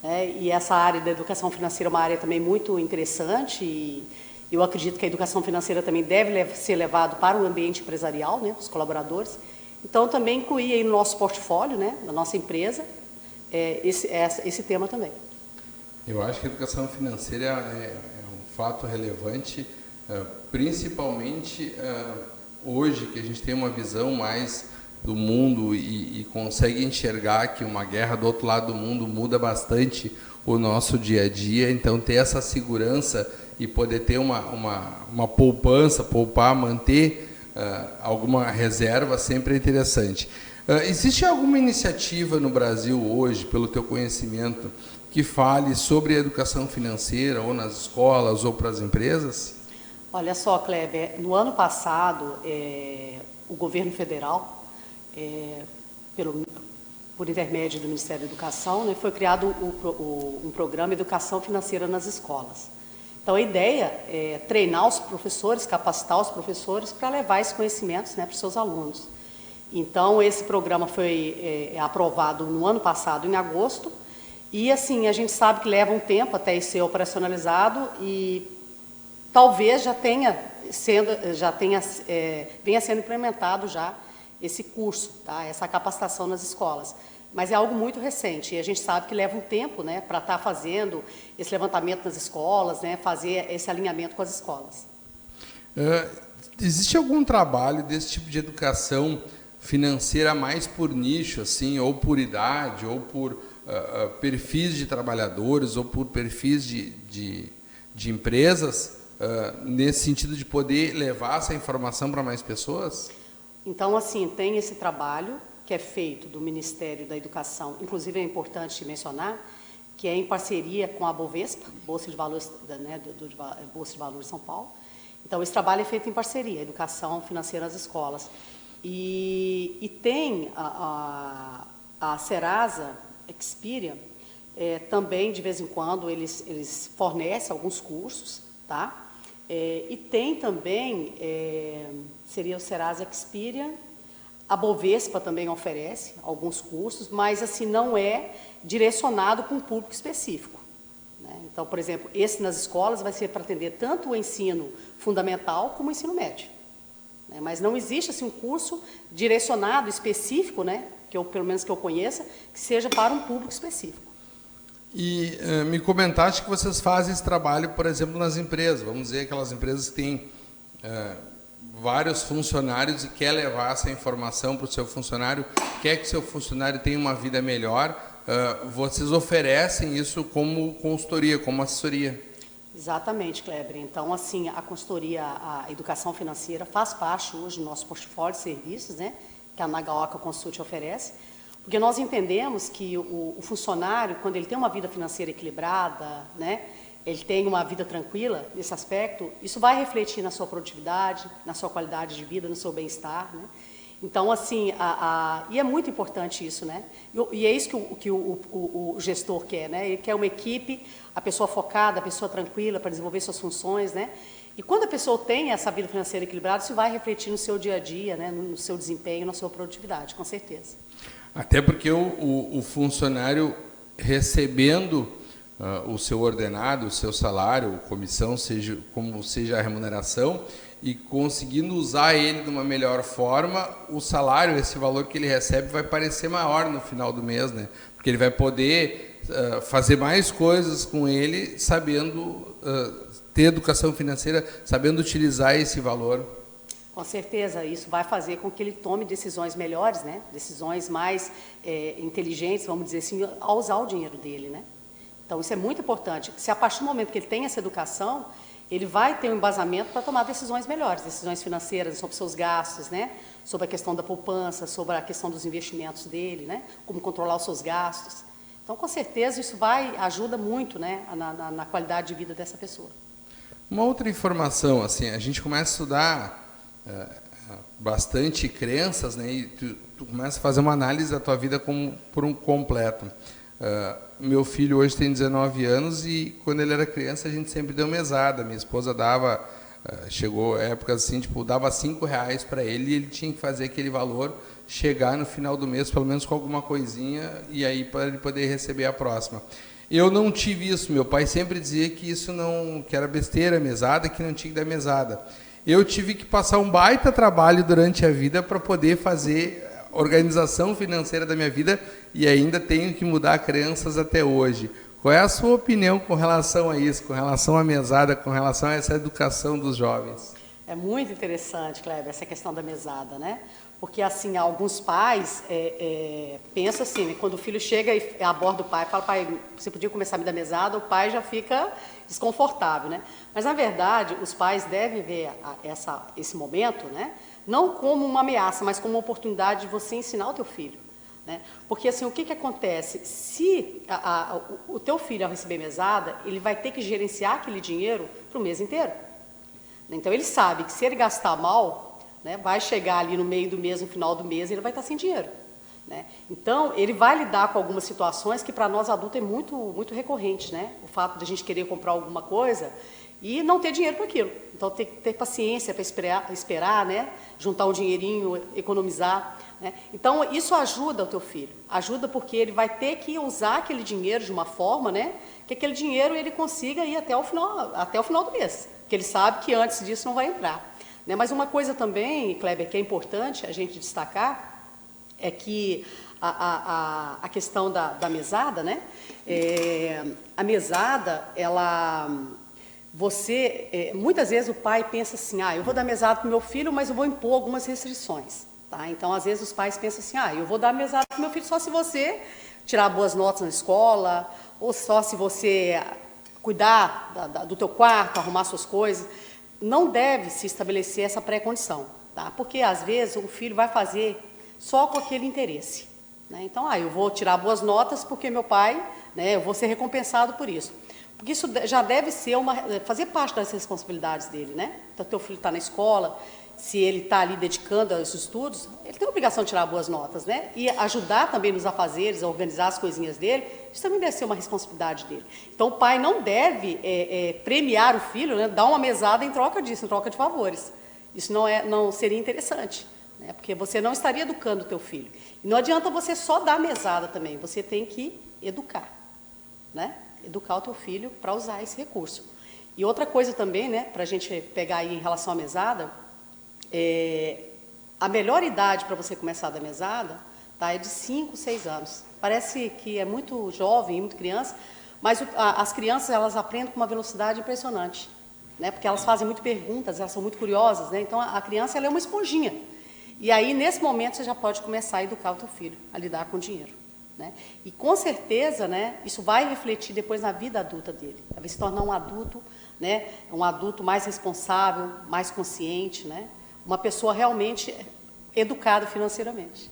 Né? E essa área da educação financeira é uma área também muito interessante. E eu acredito que a educação financeira também deve ser levada para o ambiente empresarial, né? Os colaboradores. Então, também incluí aí no nosso portfólio, né? Da nossa empresa, esse tema também. Eu acho que a educação financeira é um fato relevante, principalmente hoje que a gente tem uma visão mais do mundo e consegue enxergar que uma guerra do outro lado do mundo muda bastante o nosso dia a dia, então ter essa segurança e poder ter uma poupança, poupar, manter alguma reserva sempre é interessante. Existe alguma iniciativa no Brasil hoje, pelo teu conhecimento, que fale sobre a educação financeira ou nas escolas ou para as empresas? Olha só, Kleber, no ano passado, o governo federal, por intermédio do Ministério da Educação, né, foi criado um programa Educação Financeira nas escolas. Então, a ideia é treinar os professores, capacitar os professores para levar esses conhecimentos, né, para os seus alunos. Então, esse programa foi aprovado no ano passado, em agosto, e, assim, a gente sabe que leva um tempo até ser operacionalizado e talvez venha sendo implementado já esse curso, tá? Essa capacitação nas escolas. Mas é algo muito recente e a gente sabe que leva um tempo, né, para estar fazendo esse levantamento nas escolas, né, fazer esse alinhamento com as escolas. Existe algum trabalho desse tipo de educação financeira mais por nicho, assim, ou por idade, ou por perfis de trabalhadores ou por perfis de empresas, nesse sentido de poder levar essa informação para mais pessoas? Então, assim, tem esse trabalho que é feito do Ministério da Educação, inclusive é importante mencionar, que é em parceria com a Bovespa, Bolsa de Valores, né, Bolsa de Valores de São Paulo. Então, esse trabalho é feito em parceria, educação financeira nas escolas. E tem a Serasa Experian, também, de vez em quando, eles fornecem alguns cursos, tá? E tem também, seria o Serasa Experian, a Bovespa também oferece alguns cursos, mas assim não é direcionado para um público específico, né? Então, por exemplo, esse nas escolas vai ser para atender tanto o ensino fundamental como o ensino médio, né? Mas não existe assim um curso direcionado específico, né? Pelo menos que eu conheça, que seja para um público específico. E me comentaste que vocês fazem esse trabalho, por exemplo, nas empresas. Vamos dizer, aquelas empresas que têm vários funcionários e quer levar essa informação para o seu funcionário, quer que o seu funcionário tenha uma vida melhor, vocês oferecem isso como consultoria, como assessoria? Exatamente, Kleber. Então, assim, a consultoria, a educação financeira faz parte hoje do nosso portfólio de serviços, né, que a Nagaoka Consult oferece, porque nós entendemos que o funcionário, quando ele tem uma vida financeira equilibrada, né, ele tem uma vida tranquila nesse aspecto, isso vai refletir na sua produtividade, na sua qualidade de vida, no seu bem-estar, né? Então, assim, e é muito importante isso, né? E é isso que o gestor quer, né? Ele quer uma equipe, a pessoa focada, a pessoa tranquila para desenvolver suas funções, né? E quando a pessoa tem essa vida financeira equilibrada, isso vai refletir no seu dia a dia, né? No seu desempenho, na sua produtividade, com certeza. Até porque o funcionário recebendo o seu ordenado, o seu salário, comissão, seja como seja a remuneração, e conseguindo usar ele de uma melhor forma, o salário, esse valor que ele recebe, vai parecer maior no final do mês, né? Porque ele vai poder fazer mais coisas com ele, sabendo ter educação financeira, sabendo utilizar esse valor. Com certeza, isso vai fazer com que ele tome decisões melhores, né? Decisões mais inteligentes, vamos dizer assim, ao usar o dinheiro dele, né? Então, isso é muito importante. Se a partir do momento que ele tem essa educação, ele vai ter um embasamento para tomar decisões melhores, decisões financeiras sobre seus gastos, né? Sobre a questão da poupança, sobre a questão dos investimentos dele, né? Como controlar os seus gastos. Então, com certeza, isso ajuda muito, né? Na qualidade de vida dessa pessoa. Uma outra informação, assim, a gente começa a estudar bastante crenças, né? E tu começa a fazer uma análise da tua vida por um completo. Meu filho hoje tem 19 anos e quando ele era criança a gente sempre deu mesada. Minha esposa dava, chegou épocas assim, tipo, dava R$5 para ele e ele tinha que fazer aquele valor chegar no final do mês, pelo menos com alguma coisinha, e aí para ele poder receber a próxima. Eu não tive isso, meu pai sempre dizia que isso que era besteira, mesada, que não tinha que dar mesada. Eu tive que passar um baita trabalho durante a vida para poder fazer organização financeira da minha vida e ainda tenho que mudar crenças até hoje. Qual é a sua opinião com relação a isso, com relação à mesada, com relação a essa educação dos jovens? É muito interessante, Kleber, essa questão da mesada, né? Porque, assim, alguns pais pensam assim, né? Quando o filho chega e aborda o pai, fala, pai, você podia começar a me dar mesada, o pai já fica desconfortável, né? Mas, na verdade, os pais devem ver esse momento, né? Não como uma ameaça, mas como uma oportunidade de você ensinar o teu filho, né? Porque, assim, o que acontece? Se o teu filho, ao receber mesada, ele vai ter que gerenciar aquele dinheiro para o mês inteiro. Então, ele sabe que se ele gastar mal, né, vai chegar ali no meio do mês, no final do mês, ele vai estar sem dinheiro, né? Então, ele vai lidar com algumas situações que, para nós adultos, é muito, muito recorrente, né? O fato de a gente querer comprar alguma coisa e não ter dinheiro para aquilo. Então, tem que ter paciência para esperar, né? Juntar um dinheirinho, economizar, né? Então, isso ajuda o teu filho. Ajuda porque ele vai ter que usar aquele dinheiro de uma forma, né? Que aquele dinheiro ele consiga ir até o final do mês. Porque ele sabe que antes disso não vai entrar, né? Mas uma coisa também, Kleber, que é importante a gente destacar, é que a questão da mesada, né? A mesada, muitas vezes o pai pensa assim, eu vou dar mesada para o meu filho, mas eu vou impor algumas restrições, tá? Então, às vezes os pais pensam assim, eu vou dar mesada para o meu filho só se você tirar boas notas na escola, ou só se você cuidar do teu quarto, arrumar suas coisas. Não deve se estabelecer essa pré-condição, tá? Porque, às vezes, o filho vai fazer só com aquele interesse, né? Então, eu vou tirar boas notas porque meu pai, né, eu vou ser recompensado por isso. Porque isso já deve ser fazer parte das responsabilidades dele, né? Então, teu filho está na escola, se ele está ali dedicando aos estudos, ele tem a obrigação de tirar boas notas, né? E ajudar também nos afazeres, a organizar as coisinhas dele, isso também deve ser uma responsabilidade dele. Então, o pai não deve premiar o filho, né? Dar uma mesada em troca disso, em troca de favores. Isso não seria interessante, né? Porque você não estaria educando o teu filho. E não adianta você só dar mesada também, você tem que educar, né? Educar o teu filho para usar esse recurso. E outra coisa também, né, para a gente pegar aí em relação à mesada, a melhor idade para você começar a dar mesada, tá, é de 5, 6 anos. Parece que é muito jovem, muito criança, mas as crianças, elas aprendem com uma velocidade impressionante, né, porque elas fazem muitas perguntas, elas são muito curiosas, né, então a criança, ela é uma esponjinha. E aí, nesse momento, você já pode começar a educar o teu filho, a lidar com o dinheiro, né? E com certeza, né, isso vai refletir depois na vida adulta dele. Vai se tornar um adulto, né, um adulto mais responsável, mais consciente, né? Uma pessoa realmente educada financeiramente.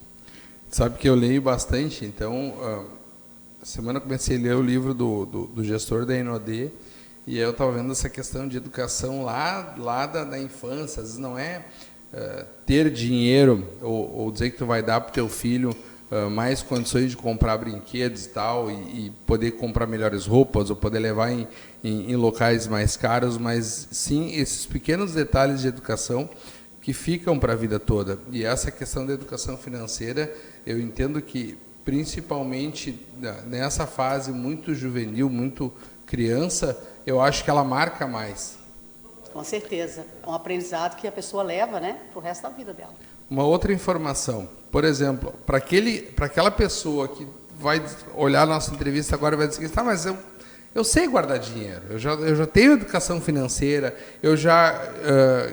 Sabe que eu leio bastante, então, semana eu comecei a ler o livro do gestor da Enodê, e eu estava vendo essa questão de educação lá da infância. Às vezes não é ter dinheiro ou dizer que tu vai dar para o teu filho mais condições de comprar brinquedos e tal, e poder comprar melhores roupas, ou poder levar em locais mais caros, mas sim esses pequenos detalhes de educação que ficam para a vida toda. E essa questão da educação financeira, eu entendo que, principalmente nessa fase muito juvenil, muito criança, eu acho que ela marca mais. Com certeza. É um aprendizado que a pessoa leva, né, para o resto da vida dela. Uma outra informação, por exemplo, para aquela pessoa que vai olhar a nossa entrevista agora e vai dizer, tá, mas eu sei guardar dinheiro, eu já tenho educação financeira, eu já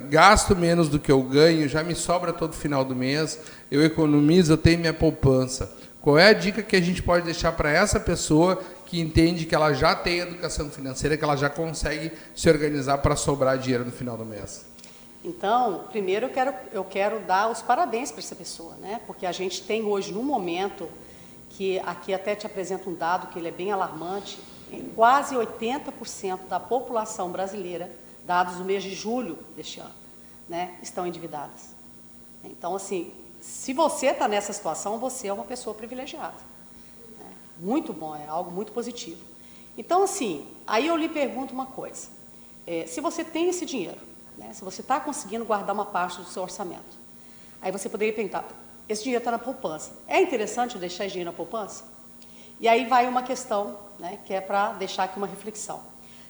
gasto menos do que eu ganho, já me sobra todo final do mês, eu economizo, eu tenho minha poupança. Qual é a dica que a gente pode deixar para essa pessoa que entende que ela já tem educação financeira, que ela já consegue se organizar para sobrar dinheiro no final do mês? Então, primeiro eu quero dar os parabéns para essa pessoa, né? Porque a gente tem hoje, no momento, que aqui até te apresento um dado que ele é bem alarmante, quase 80% da população brasileira, dados do mês de julho deste ano, né, estão endividadas. Então, assim, se você está nessa situação, você é uma pessoa privilegiada, né? Muito bom, é algo muito positivo. Então, assim, aí eu lhe pergunto uma coisa. Se você tem esse dinheiro, né, se você está conseguindo guardar uma parte do seu orçamento, aí você poderia perguntar, esse dinheiro está na poupança. É interessante eu deixar esse dinheiro na poupança? E aí vai uma questão, né, que é para deixar aqui uma reflexão.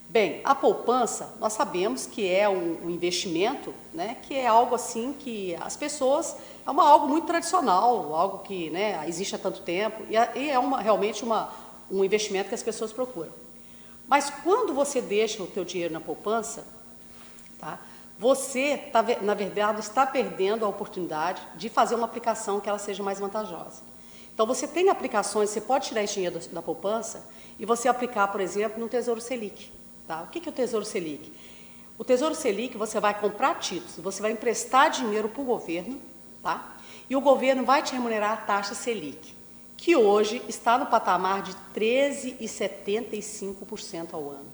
Bem, a poupança, nós sabemos que é um investimento, né, que é algo assim que as pessoas, algo muito tradicional, algo que, né, existe há tanto tempo, e é realmente um investimento que as pessoas procuram. Mas quando você deixa o teu dinheiro na poupança, tá, você, na verdade, está perdendo a oportunidade de fazer uma aplicação que ela seja mais vantajosa. Então, você tem aplicações, você pode tirar esse dinheiro da poupança e você aplicar, por exemplo, no Tesouro Selic. Tá? O que é o Tesouro Selic? O Tesouro Selic, você vai comprar títulos, você vai emprestar dinheiro para o governo, tá? E o governo vai te remunerar a taxa Selic, que hoje está no patamar de 13,75% ao ano.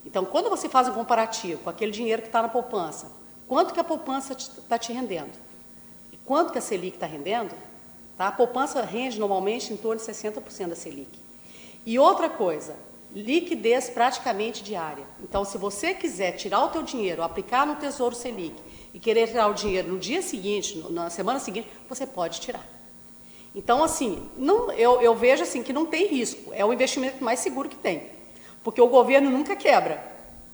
Então, quando você faz um comparativo com aquele dinheiro que está na poupança, quanto que a poupança está te rendendo? E quanto que a Selic está rendendo? Tá? A poupança rende normalmente em torno de 60% da Selic. E outra coisa, liquidez praticamente diária. Então, se você quiser tirar o teu dinheiro, aplicar no Tesouro Selic e querer tirar o dinheiro no dia seguinte, na semana seguinte, você pode tirar. Então, assim, eu vejo assim, que não tem risco. É o investimento mais seguro que tem. Porque o governo nunca quebra.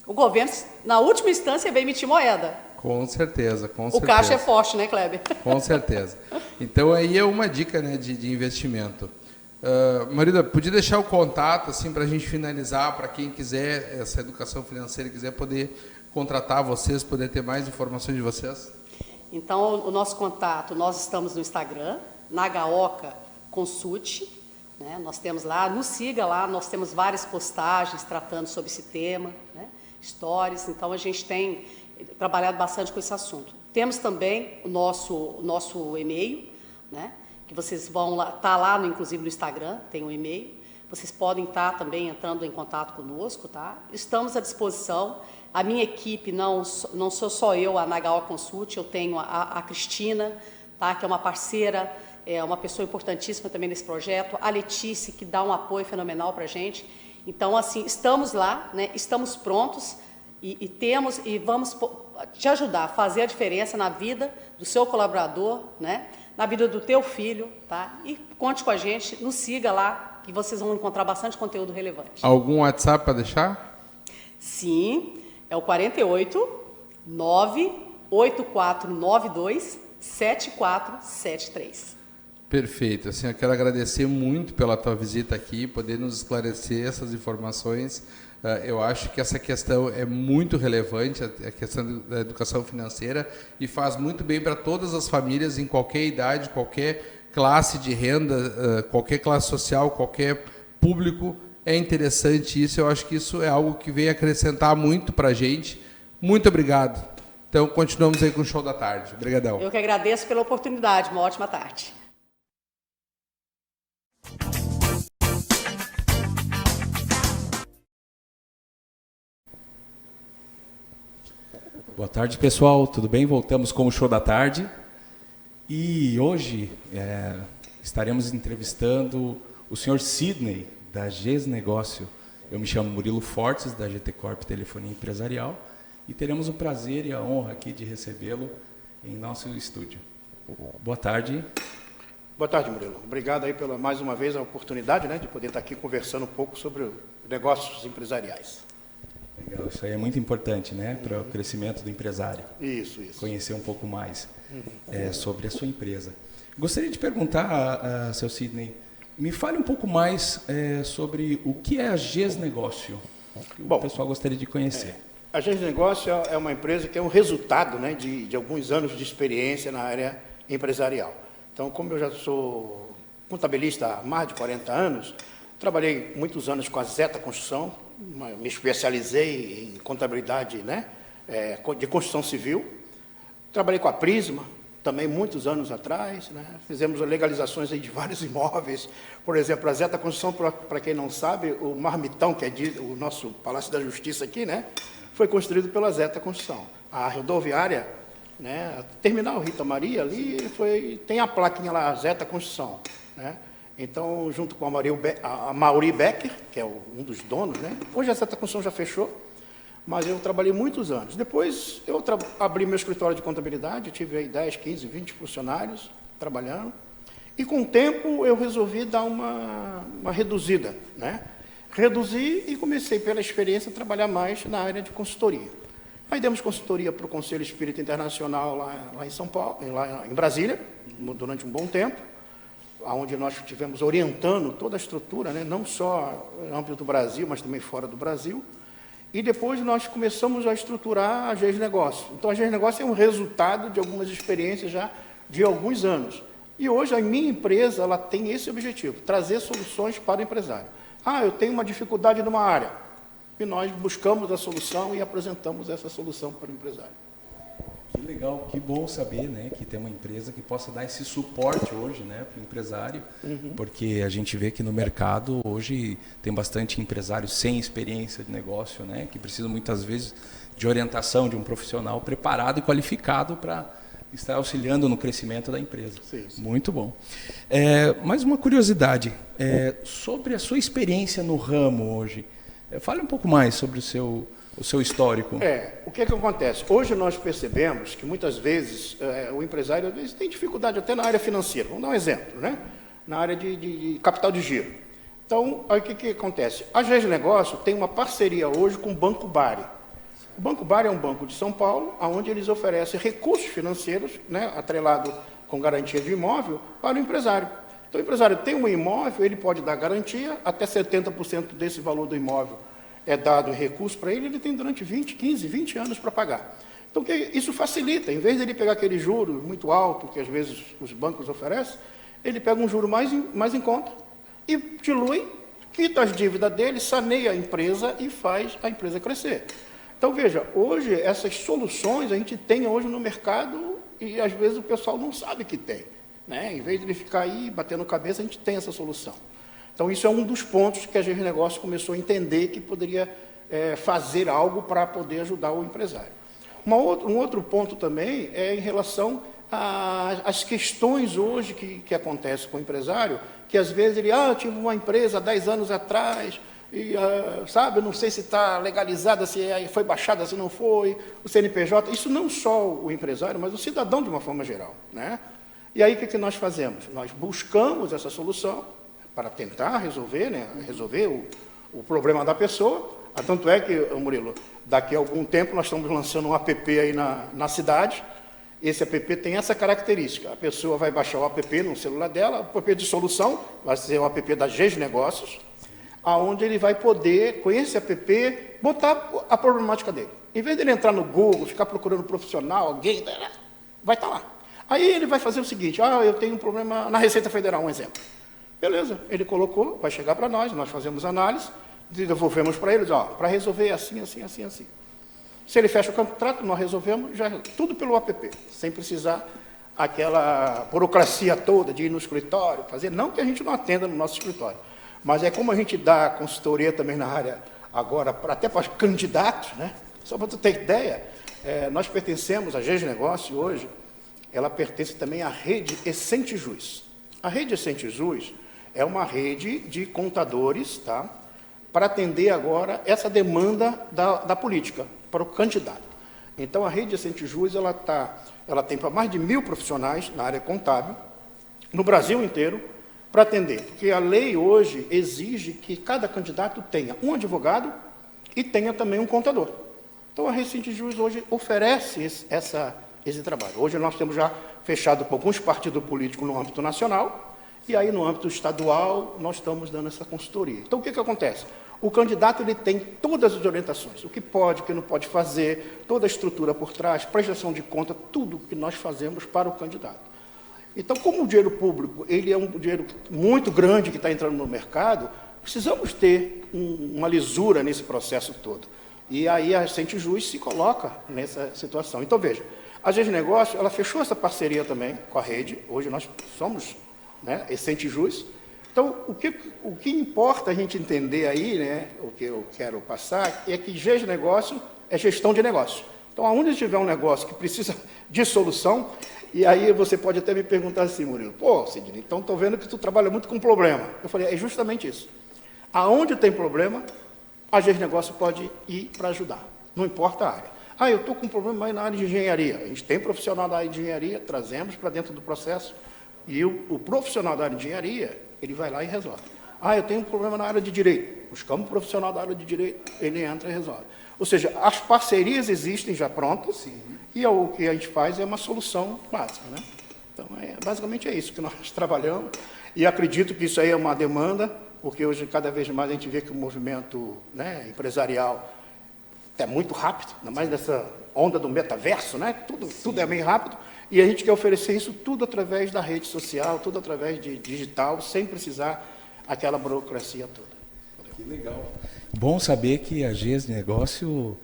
O governo, na última instância, vai emitir moeda. Com certeza, com certeza. O caixa é forte, né, Kleber? Com certeza. Então, aí é uma dica, né, de investimento. Marida, podia deixar o contato assim, para a gente finalizar, para quem quiser essa educação financeira, quiser poder contratar vocês, poder ter mais informações de vocês? Então, o nosso contato, nós estamos no Instagram, Nagaoka Consult, né? Nós temos lá, nos siga lá, nós temos várias postagens tratando sobre esse tema, né? Stories, então a gente tem trabalhado bastante com esse assunto. Temos também o nosso e-mail, né? Que vocês vão lá, tá lá inclusive no Instagram, tem um e-mail. Vocês podem estar também entrando em contato conosco, tá? Estamos à disposição. A minha equipe, não sou só eu, a Nagawa Consult, eu tenho a Cristina, tá? Que é uma parceira, é uma pessoa importantíssima também nesse projeto, a Letícia, que dá um apoio fenomenal para a gente. Então, assim, estamos lá, né? Estamos prontos e vamos te ajudar a fazer a diferença na vida do seu colaborador, né? Na vida do teu filho, tá? E conte com a gente, nos siga lá, que vocês vão encontrar bastante conteúdo relevante. Algum WhatsApp para deixar? Sim, é o 48 98492 7473. Perfeito. Assim, eu quero agradecer muito pela tua visita aqui, poder nos esclarecer essas informações. Eu acho que essa questão é muito relevante, a questão da educação financeira, e faz muito bem para todas as famílias, em qualquer idade, qualquer classe de renda, qualquer classe social, qualquer público. É interessante isso. Eu acho que isso é algo que vem acrescentar muito para a gente. Muito obrigado. Então, continuamos aí com o Show da Tarde. Obrigadão. Eu que agradeço pela oportunidade. Uma ótima tarde. Boa tarde, pessoal. Tudo bem? Voltamos com o Show da Tarde. E hoje estaremos entrevistando o senhor Sidney, da GES Negócio. Eu me chamo Murilo Fortes, da GT Corp Telefonia Empresarial, e teremos o prazer e a honra aqui de recebê-lo em nosso estúdio. Boa tarde. Boa tarde, Murilo. Obrigado aí pela, mais uma vez, a oportunidade, né, de poder estar aqui conversando um pouco sobre negócios empresariais. Legal, isso aí é muito importante, né, para o crescimento do empresário. Isso. Conhecer um pouco mais sobre a sua empresa. Gostaria de perguntar, seu Sidney, me fale um pouco mais sobre o que é a GES Negócio. O pessoal gostaria de conhecer. A GES Negócio é uma empresa que é um resultado, né, de alguns anos de experiência na área empresarial. Então, como eu já sou contabilista há mais de 40 anos, trabalhei muitos anos com a Zeta Construção, me especializei em contabilidade, né, de construção civil. Trabalhei com a Prisma, também muitos anos atrás, né? Fizemos legalizações aí de vários imóveis. Por exemplo, a Zeta Construção, para quem não sabe, o Marmitão, que é o nosso Palácio da Justiça aqui, né, foi construído pela Zeta Construção. A rodoviária, né, a terminal Rita Maria, ali tem a plaquinha lá, Zeta Construção, né? Então, junto com a Mauri Becker, que é um dos donos, né? Hoje a Zeta Construção já fechou, mas eu trabalhei muitos anos. Depois, eu abri meu escritório de contabilidade, tive aí 10, 15, 20 funcionários trabalhando, e com o tempo eu resolvi dar uma reduzida, né? Reduzi e comecei, pela experiência, a trabalhar mais na área de consultoria. Aí demos consultoria para o Conselho Espírita Internacional lá em São Paulo, lá em Brasília, durante um bom tempo, onde nós estivemos orientando toda a estrutura, né? Não só no âmbito do Brasil, mas também fora do Brasil. E depois nós começamos a estruturar a GES Negócio. Então, a GES Negócio é um resultado de algumas experiências já de alguns anos. E hoje a minha empresa ela tem esse objetivo, trazer soluções para o empresário. Eu tenho uma dificuldade numa área. E nós buscamos a solução e apresentamos essa solução para o empresário. Que legal, que bom saber, né, que tem uma empresa que possa dar esse suporte hoje, né, para o empresário, porque a gente vê que no mercado hoje tem bastante empresários sem experiência de negócio, né, que precisam muitas vezes de orientação de um profissional preparado e qualificado para estar auxiliando no crescimento da empresa. Sim. Muito bom. Mais uma curiosidade, sobre a sua experiência no ramo hoje. Fale um pouco mais sobre o seu histórico. O que acontece? Hoje nós percebemos que muitas vezes o empresário às vezes tem dificuldade até na área financeira. Vamos dar um exemplo, né? Na área de capital de giro. Então, aí o que acontece? A GES Negócio tem uma parceria hoje com o Banco Bari. O Banco Bari é um banco de São Paulo, onde eles oferecem recursos financeiros, né, atrelado com garantia de imóvel, para o empresário. Então, o empresário tem um imóvel, ele pode dar garantia, até 70% desse valor do imóvel é dado em recurso para ele, ele tem durante 15, 20 anos para pagar. Então, isso facilita, em vez de ele pegar aquele juro muito alto, que às vezes os bancos oferecem, ele pega um juro mais em conta, e dilui, quita as dívidas dele, saneia a empresa e faz a empresa crescer. Então, veja, hoje essas soluções a gente tem hoje no mercado e às vezes o pessoal não sabe que tem, né? Em vez de ele ficar aí batendo cabeça, a gente tem essa solução. Então, isso é um dos pontos que a GES Negócio começou a entender que poderia fazer algo para poder ajudar o empresário. Um outro ponto também é em relação às questões hoje que acontecem com o empresário, que às vezes ele, eu tive uma empresa há 10 anos atrás, e, sabe, eu não sei se está legalizada, se foi baixada, se não foi, o CNPJ, isso não só o empresário, mas o cidadão de uma forma geral, né? E aí o que nós fazemos? Nós buscamos essa solução para tentar resolver, né, o problema da pessoa. Tanto é que, Murilo, daqui a algum tempo nós estamos lançando um app aí na cidade. Esse app tem essa característica. A pessoa vai baixar o app no celular dela, o app de solução, vai ser o app da GES Negócios, aonde ele vai poder, com esse app, botar a problemática dele. Em vez de ele entrar no Google, ficar procurando profissional, alguém, vai estar lá. Aí ele vai fazer o seguinte, eu tenho um problema na Receita Federal, um exemplo. Beleza, ele colocou, vai chegar para nós fazemos análise, devolvemos para eles, para resolver assim, assim, assim, assim. Se ele fecha o contrato, nós resolvemos, já tudo pelo app, sem precisar aquela burocracia toda de ir no escritório, fazer, não que a gente não atenda no nosso escritório, mas é como a gente dá consultoria também na área agora, até para candidatos, né? Só para tu ter ideia, nós pertencemos, a GES Negócio hoje, ela pertence também à rede Essente Jus. A rede Essente Jus é uma rede de contadores, tá? Para atender agora essa demanda da política, para o candidato. Então, a rede Essente Jus, ela tem para mais de 1.000 profissionais na área contábil, no Brasil inteiro, para atender. Porque a lei hoje exige que cada candidato tenha um advogado e tenha também um contador. Então, a rede Essente Jus hoje oferece esse trabalho. Hoje nós temos já fechado com alguns partidos políticos no âmbito nacional, e aí no âmbito estadual nós estamos dando essa consultoria. Então, o que acontece? O candidato ele tem todas as orientações, o que pode, o que não pode fazer, toda a estrutura por trás, prestação de conta, tudo que nós fazemos para o candidato. Então, como o dinheiro público ele é um dinheiro muito grande que está entrando no mercado, precisamos ter uma lisura nesse processo todo. E aí a Essente Jus se coloca nessa situação. Então, veja, a GES Negócio, ela fechou essa parceria também com a rede, hoje nós somos, né, Essente Jus. Então, o que importa a gente entender aí, né, o que eu quero passar, é que GES Negócio é gestão de negócio. Então, aonde tiver um negócio que precisa de solução, e aí você pode até me perguntar assim, Murilo, Sidney, então estou vendo que tu trabalha muito com problema. Eu falei, é justamente isso. Aonde tem problema, a GES Negócio pode ir para ajudar, não importa a área. Eu estou com um problema aí na área de engenharia. A gente tem profissional da área de engenharia, trazemos para dentro do processo, e o profissional da área de engenharia, ele vai lá e resolve. Eu tenho um problema na área de direito. Buscamos um profissional da área de direito, ele entra e resolve. Ou seja, as parcerias existem já prontas, e o que a gente faz é uma solução básica, né? Então, basicamente é isso que nós trabalhamos, e acredito que isso aí é uma demanda, porque hoje, cada vez mais, a gente vê que o movimento, né, empresarial é muito rápido, ainda mais nessa onda do metaverso, né? Tudo é bem rápido, e a gente quer oferecer isso tudo através da rede social, tudo através de digital, sem precisar aquela burocracia toda. Que legal. Bom saber que a GES Negócio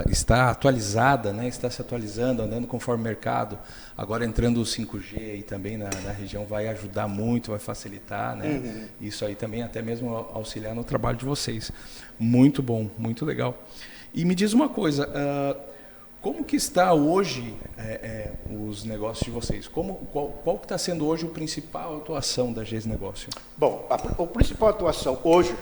está atualizada, né? Está se atualizando, andando conforme o mercado. Agora entrando o 5G aí também na região vai ajudar muito, vai facilitar, né? Uhum. Isso aí também até mesmo auxiliar no trabalho de vocês. Muito bom, muito legal. E me diz uma coisa, como que está hoje os negócios de vocês? Qual que está sendo hoje a principal atuação da GES Negócio? Bom, a principal atuação hoje,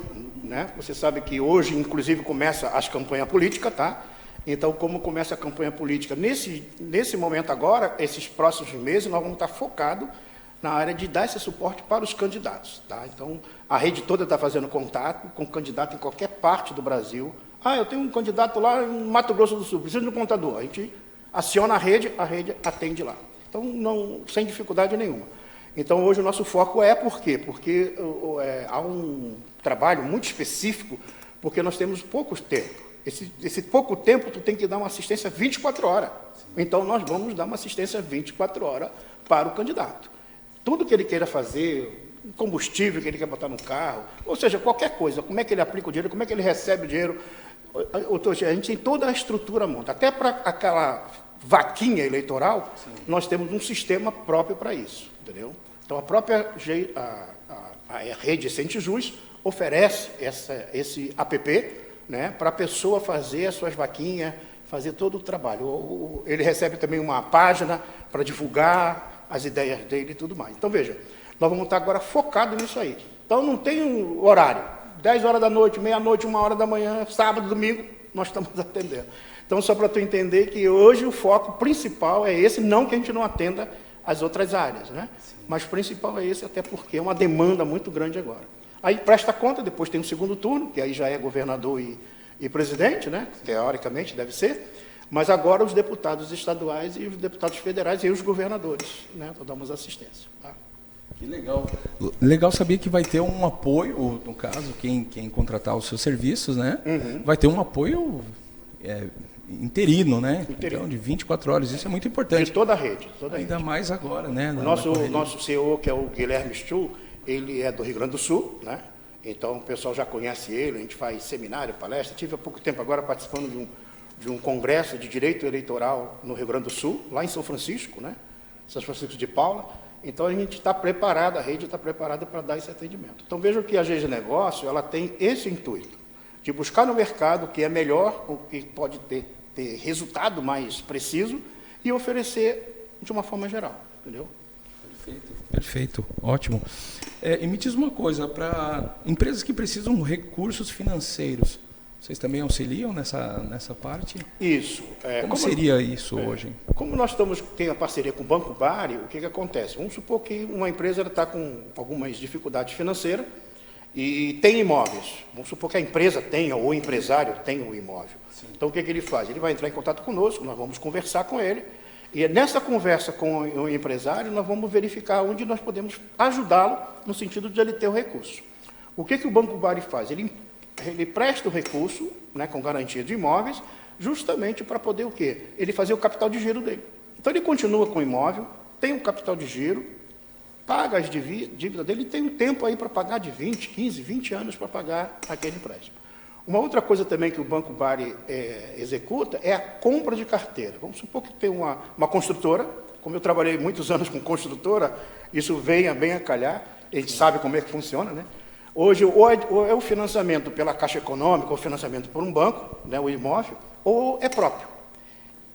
né? Você sabe que hoje, inclusive, começa as campanhas políticas, tá? Então, como começa a campanha política? Nesse momento agora, esses próximos meses, nós vamos estar focados na área de dar esse suporte para os candidatos, tá? Então, a rede toda está fazendo contato com o candidato em qualquer parte do Brasil. Eu tenho um candidato lá em Mato Grosso do Sul, preciso de um contador. A gente aciona a rede atende lá. Então, sem dificuldade nenhuma. Então, hoje o nosso foco por quê? Porque há um trabalho muito específico, porque nós temos pouco tempo. Esse pouco tempo, tu tem que dar uma assistência 24 horas. Então, nós vamos dar uma assistência 24 horas para o candidato. Tudo que ele queira fazer, combustível que ele quer botar no carro, ou seja, qualquer coisa, como é que ele aplica o dinheiro, como é que ele recebe o dinheiro. A gente tem toda a estrutura montada. Até para aquela vaquinha eleitoral, nós temos um sistema próprio para isso, entendeu? Então, a própria a rede Centijus oferece esse app, né, para a pessoa fazer as suas vaquinhas, fazer todo o trabalho. Ele recebe também uma página para divulgar as ideias dele e tudo mais. Então, veja, nós vamos estar agora focados nisso aí. Então, não tem um horário. 10 horas da noite, meia-noite, 1 hora da manhã, sábado, domingo, nós estamos atendendo. Então, só para tu entender que hoje o foco principal é esse, não que a gente não atenda as outras áreas, né? Mas o principal é esse, até porque é uma demanda muito grande agora. Aí presta conta, depois tem um segundo turno, que aí já é governador e presidente, né? Teoricamente deve ser, mas agora os deputados estaduais e os deputados federais e os governadores, né? Então, damos assistência. Tá? Que legal. Legal saber que vai ter um apoio, no caso, quem contratar os seus serviços, né? Vai ter um apoio interino, né? Então, de 24 horas, isso é muito importante. De toda a rede. Ainda mais agora, né? O nosso CEO, que é o Guilherme Stuhl, ele é do Rio Grande do Sul, né? Então, o pessoal já conhece ele, a gente faz seminário, palestra. Tive há pouco tempo agora participando de um congresso de direito eleitoral no Rio Grande do Sul, lá em São Francisco, né? São Francisco de Paula. Então, a gente está preparada, a rede está preparada para dar esse atendimento. Então, vejam que a GG Negócio, ela tem esse intuito, de buscar no mercado o que é melhor, o que pode ter resultado mais preciso e oferecer de uma forma geral, entendeu? Perfeito, ótimo. E me diz uma coisa, para empresas que precisam de recursos financeiros, vocês também auxiliam nessa parte? Isso. Como seria isso hoje? Como nós temos a parceria com o Banco Bari, o que acontece? Vamos supor que uma empresa está com algumas dificuldades financeiras e tem imóveis. Vamos supor que a empresa tenha, ou o empresário tenha um imóvel. Sim. Então, o que ele faz? Ele vai entrar em contato conosco, nós vamos conversar com ele, e nessa conversa com o empresário, nós vamos verificar onde nós podemos ajudá-lo no sentido de ele ter o recurso. O que o Banco Bari faz? Ele presta o recurso, né, com garantia de imóveis, justamente para poder o quê? Ele fazer o capital de giro dele. Então, ele continua com o imóvel, tem o capital de giro, paga as dívidas dele e tem um tempo aí para pagar de 20, 15, 20 anos para pagar aquele empréstimo. Uma outra coisa também que o Banco Bari executa é a compra de carteira. Vamos supor que tem uma construtora, como eu trabalhei muitos anos com construtora, isso venha bem a calhar, a gente sabe como é que funciona, né? Hoje, ou é o financiamento pela Caixa Econômica, ou financiamento por um banco, né, o imóvel, ou é próprio.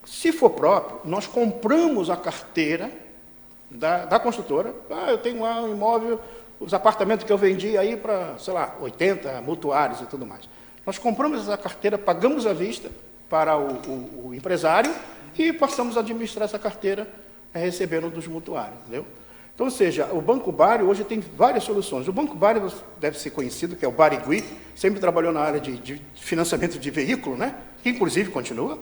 Se for próprio, nós compramos a carteira da construtora. Eu tenho lá um imóvel, os apartamentos que eu vendi aí para, sei lá, 80 mutuários e tudo mais. Nós compramos essa carteira, pagamos à vista para o empresário e passamos a administrar essa carteira recebendo dos mutuários, entendeu? Então, ou seja, o Banco Bari hoje tem várias soluções. O Banco Bari deve ser conhecido, que é o Barigui, sempre trabalhou na área de financiamento de veículo, né? Que inclusive continua.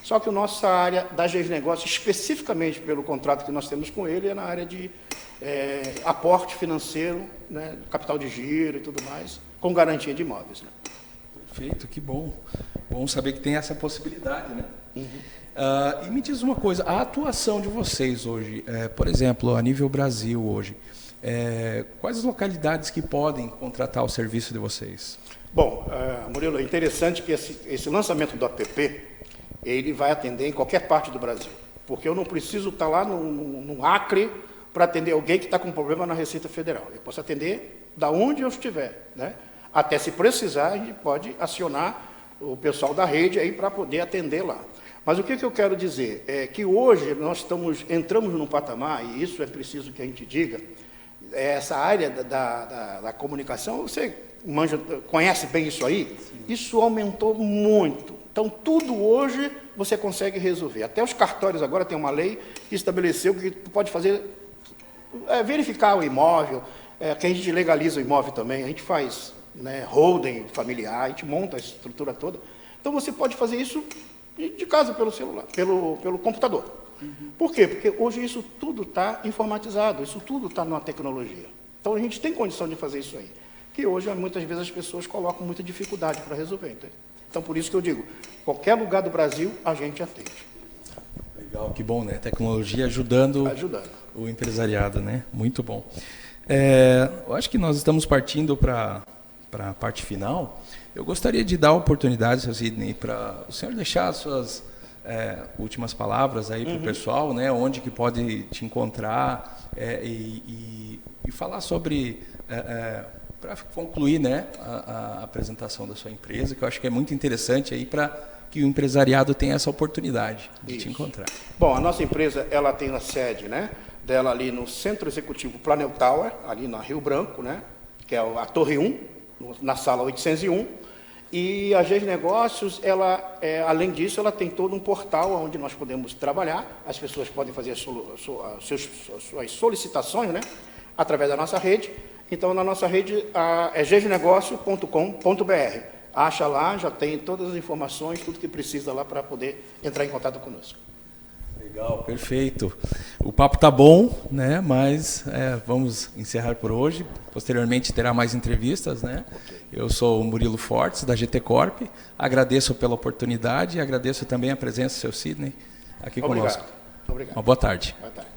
Só que a nossa área da GG Negócio, especificamente pelo contrato que nós temos com ele, é na área de aporte financeiro, né, capital de giro e tudo mais, com garantia de imóveis. Né? Perfeito, que bom. Bom saber que tem essa possibilidade, né? E me diz uma coisa, a atuação de vocês hoje, por exemplo, a nível Brasil hoje, quais as localidades que podem contratar o serviço de vocês? Bom, Murilo, é interessante que esse lançamento do app, ele vai atender em qualquer parte do Brasil, porque eu não preciso estar lá no Acre para atender alguém que está com problema na Receita Federal. Eu posso atender da onde eu estiver, né? Até se precisar, a gente pode acionar o pessoal da rede aí para poder atender lá. Mas o que eu quero dizer é que hoje nós entramos num patamar, e isso é preciso que a gente diga, essa área da comunicação, você conhece bem isso aí? Sim. Isso aumentou muito. Então, tudo hoje você consegue resolver. Até os cartórios agora tem uma lei que estabeleceu que tu pode fazer, verificar o imóvel, que a gente legaliza o imóvel também, a gente faz, né, holding familiar, a gente monta a estrutura toda. Então, você pode fazer isso de casa pelo celular, pelo computador. Por quê? Porque hoje isso tudo está informatizado, isso tudo está numa tecnologia. Então, a gente tem condição de fazer isso aí, que hoje, muitas vezes, as pessoas colocam muita dificuldade para resolver. Entende? Então, por isso que eu digo, qualquer lugar do Brasil, a gente atende. Legal, que bom, né? Tecnologia ajudando o empresariado, né? Muito bom. Eu acho que nós estamos partindo para a parte final. Eu gostaria de dar a oportunidade, seu Sidney, para o senhor deixar as suas últimas palavras aí para o pessoal, né? Onde que pode te encontrar e falar sobre, para concluir, né, a apresentação da sua empresa, que eu acho que é muito interessante aí para que o empresariado tenha essa oportunidade de te encontrar. Bom, a nossa empresa, ela tem a sede, né, dela ali no Centro Executivo Planel Tower, ali na Rio Branco, né, que é a Torre 1, na sala 801. E a GES Negócios, ela, além disso, ela tem todo um portal onde nós podemos trabalhar. As pessoas podem fazer suas solicitações, né, através da nossa rede. Então, na nossa rede é gesnegócio.com.br. Acha lá, já tem todas as informações, tudo que precisa lá para poder entrar em contato conosco. Legal, perfeito. O papo tá bom, né? Mas vamos encerrar por hoje. Posteriormente terá mais entrevistas, né? Eu sou o Murilo Fortes, da GT Corp. Agradeço pela oportunidade e agradeço também a presença do seu Sidney aqui conosco. Obrigado. Uma boa tarde. Boa tarde.